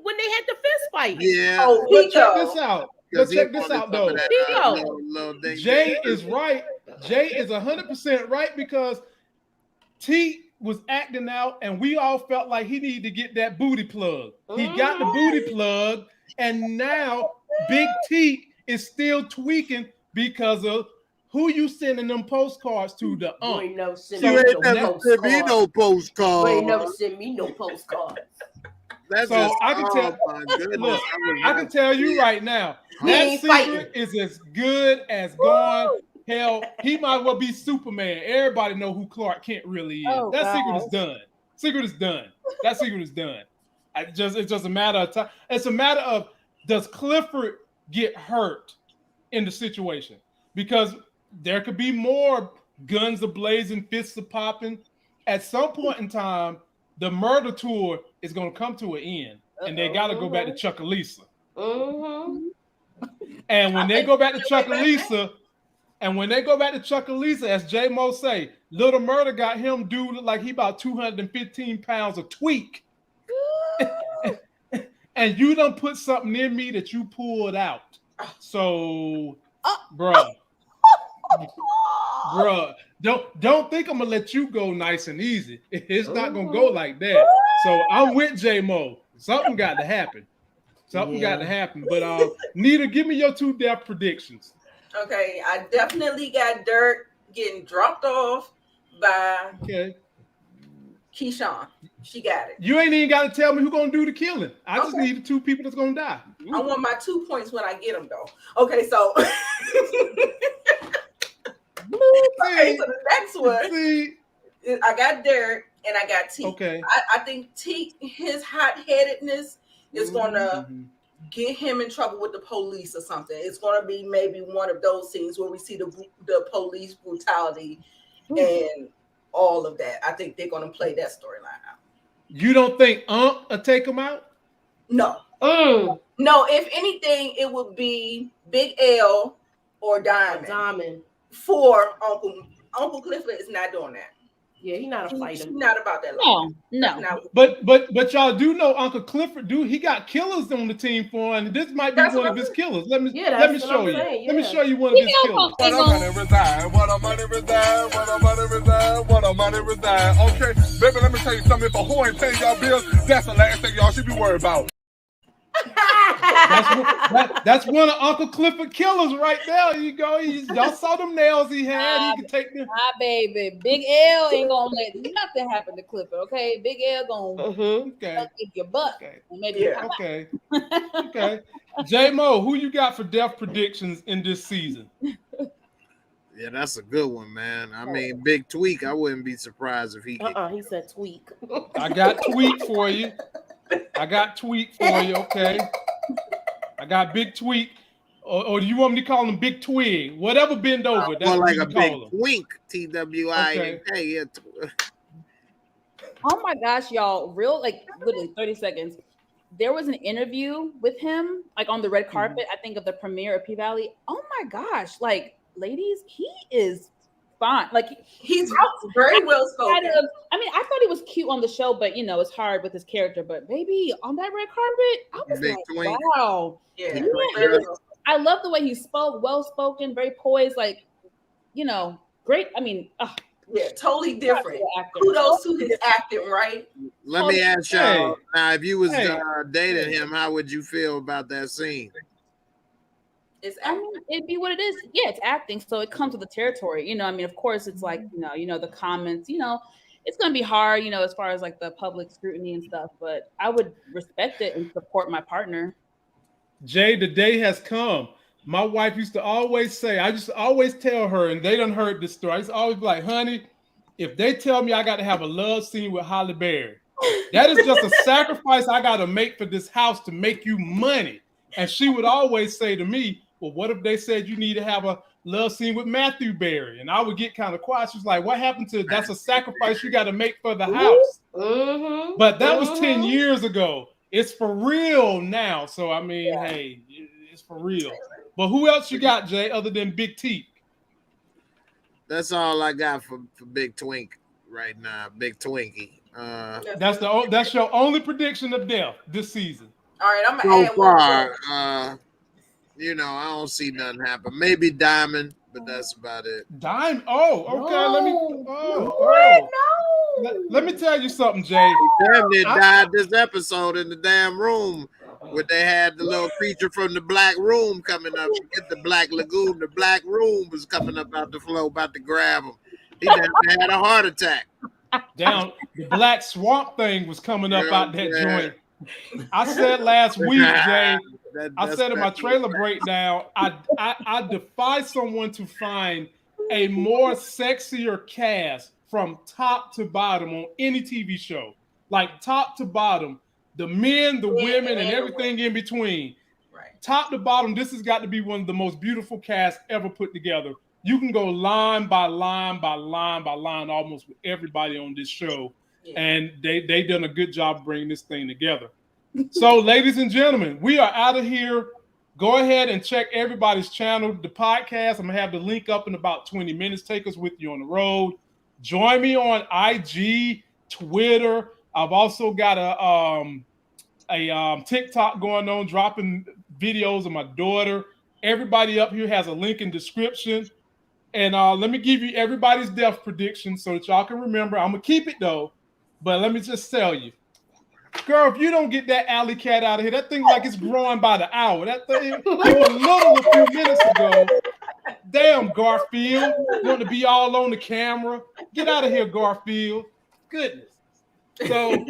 when they had the fist fight. Yeah. Oh, but check this out. But check this out though. Pico. Jay is right. Jay is 100% right, because T was acting out, and we all felt like he needed to get that booty plug. He got the booty plug, and now Big T is still tweaking because of who you sending them postcards to. The You ain't never sent You ain't never sent me no postcard. You ain't never sent me no postcards. That's So just, I can tell. my goodness. Look, I can tell you right now, that secret is as good as gone. Hell, he might well be Superman. Everybody know who Clark Kent really is. Oh, that secret gosh. is done. Secret is done. That secret is done. It's just a matter of time. It's a matter of, does Clifford get hurt in the situation? Because there could be more guns a-blazing, fists a-popping. At some point in time, the murder tour is going to come to an end, and they got to go back to Chuckalisa. And when they go back to Chuckalisa, as J Mo say, Little Murder got him dude like he about 215 pounds of tweak. And you done put something in me that you pulled out. So, bruh, don't think I'm gonna let you go nice and easy. It's not gonna go like that. So I'm with J Mo. Something got to happen. Got to happen. But Nita, give me your 2 death predictions. Okay, I definitely got Derrick getting dropped off by Keyshawn. She got it. You ain't even got to tell me who's gonna do the killing. I just need the 2 people that's gonna die. I want my 2 points when I get them, though. Okay, so so the next one, I got Derrick and I got T. Okay. I think T, his hot-headedness is gonna get him in trouble with the police or something. It's gonna be maybe one of those scenes where we see the police brutality and all of that. I think they're gonna play that storyline out. You don't think will take him out? No. No, if anything, it would be Big L or Diamond. Diamond. For Uncle Clifford is not doing that. Yeah, he's not a fighter. He's not about that life. No. But y'all do know Uncle Clifford, he got killers on the team for him, and this might be one of his killers. Let me show you. Let me show you one of his killers. What a money reside, what a money reside, what a money reside, what a money reside. Okay, baby, let me tell you something. If a whore ain't paying y'all bills, that's the last thing y'all should be worried about. That's one of Uncle Clifford killers right there. You go. Y'all saw them nails he had. He could take them. My baby, Big L ain't gonna let nothing happen to Clifford. Okay, Big L gonna kick your butt. Okay. And maybe Okay. J-Mo, who you got for death predictions in this season? Yeah, that's a good one, man. I mean, Big Tweak. I wouldn't be surprised if he. He said Tweak. I got Tweak for you. Okay. I got Big Tweak. Or do you want me to call him Big Twig? Whatever bend over. That's more what like you a call big him. twink. TWINK. Okay. Oh my gosh, y'all! Literally 30 seconds. There was an interview with him, like on the red carpet. I think of the premiere of P-Valley. Oh my gosh, like ladies, he is fine. Like he's very well spoken. I thought he was cute on the show, but it's hard with his character. But baby, on that red carpet, I was Big twink. wow. Yeah. I love the way he spoke, well spoken, very poised, like great. Yeah, totally different. Kudos to his acting, right? Let me ask y'all now: if you was dating him, how would you feel about that scene? It'd be what it is. Yeah, it's acting, so it comes with the territory. Of course, it's like the comments. It's gonna be hard. As far as like the public scrutiny and stuff. But I would respect it and support my partner. Jay, the day has come. My wife used to always say, I just always tell her, and they done heard this story. I used to always be like, honey, if they tell me I got to have a love scene with Halle Berry, that is just a sacrifice I got to make for this house to make you money. And she would always say to me, well, what if they said you need to have a love scene with Matthew Berry? And I would get kind of quiet. She's like, what happened to that's a sacrifice you got to make for the house. Mm-hmm. But that was 10 years ago. It's for real now. So, hey, it's for real. But who else you got, Jay, other than Big T? That's all I got for Big Twink right now. Big Twinkie. That's your only prediction of death this season. All right, I'm gonna add far, I don't see nothing happen. Maybe Diamond, but that's about it. Diamond? Oh, okay. Let me tell you something, Jay. Damn, they died this episode in the damn room where they had the little creature from the black room coming up. Forget the black lagoon. The black room was coming up out the floor, about to grab him. He had a heart attack. Down the black swamp thing was coming up out that joint. I said last week, Jay. I said in my trailer breakdown, I defy someone to find a more sexier cast from top to bottom on any TV show, like top to bottom, the men, the women, and everything in between. Right. Top to bottom, this has got to be one of the most beautiful casts ever put together. You can go line by line by line by line almost with everybody on this show. Yeah. And they done a good job bringing this thing together. So, ladies and gentlemen, we are out of here. Go ahead and check everybody's channel, the podcast. I'm going to have the link up in about 20 minutes. Take us with you on the road. Join me on IG, Twitter. I've also got a TikTok going on, dropping videos of my daughter. Everybody up here has a link in description. And let me give you everybody's death prediction so that y'all can remember. I'm going to keep it, though. But let me just tell you. Girl, if you don't get that alley cat out of here, that thing like it's growing by the hour. That thing, it was little a few minutes ago. Damn, Garfield. You want to be all on the camera? Get out of here, Garfield. Goodness. So,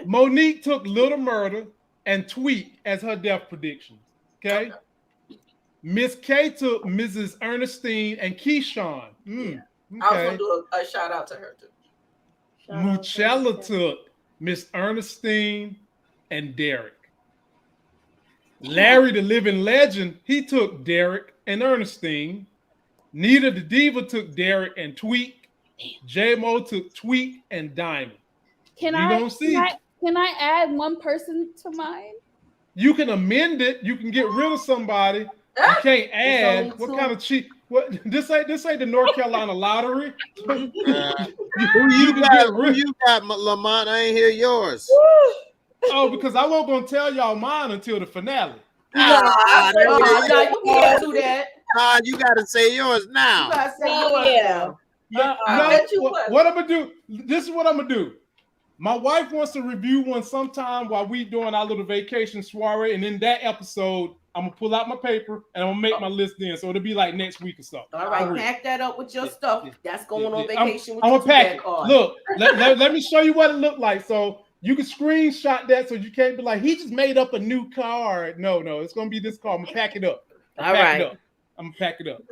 Monique took Little Murder and Tweet as her death predictions. Okay? Miss K took Mrs. Ernestine and Keyshawn. Okay. I was going to do a shout out to her, too. Muchella took Miss Ernestine and Derrick. Larry, the living legend, he took Derrick and Ernestine. Nita the Diva took Derrick and Tweak. J-Mo took Tweak and Diamond. Can I add one person to mine? You can amend it. You can get rid of somebody. You can't add. What kind of cheat? What this ain't the North Carolina lottery. Who you got, Lamont? I ain't hear yours. Oh, because I wasn't gonna tell y'all mine until the finale. You can't do that. You gotta say yours now. You gotta say yours now. What I'm gonna do? This is what I'm gonna do. My wife wants to review one sometime while we doing our little vacation soiree, and in that episode, I'm gonna pull out my paper and I'm gonna make my list then, so it'll be like next week or so. All right, pack that up with your stuff. That's going on vacation. I'm gonna pack it. Look, let me show you what it looked like. So you can screenshot that, so you can't be like, he just made up a new card. No, it's gonna be this card. I'm gonna pack it up. I'm gonna pack it up.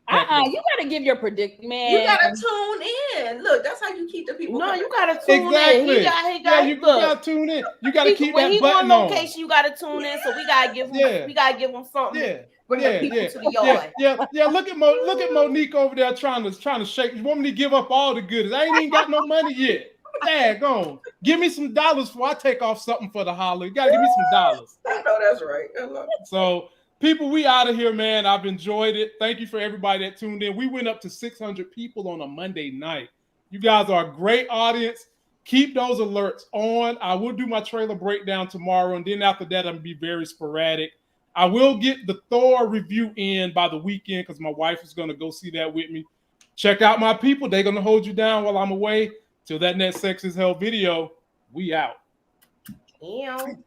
You gotta give your prediction, man. You gotta tune in. Look, that's how you keep the people. No, you gotta tune in. You gotta tune in. You gotta keep that button on location. You gotta tune in. So we gotta give him. We gotta give him something. Bring the people to the yard. Yeah. Look at Monique over there trying to shake. You want me to give up all the goodies? I ain't even got no money yet. Daggone. Give me some dollars before I take off something for the holiday. You gotta give me some dollars. I know that's right. I love it. So. People, we out of here, man. I've enjoyed it. Thank you for everybody that tuned in. We went up to 600 people on a Monday night. You guys are a great audience. Keep those alerts on. I will do my trailer breakdown tomorrow, and then after that, I'm going to be very sporadic. I will get the Thor review in by the weekend because my wife is going to go see that with me. Check out my people. They're going to hold you down while I'm away. Till that next Sex is Hell video, we out. Damn.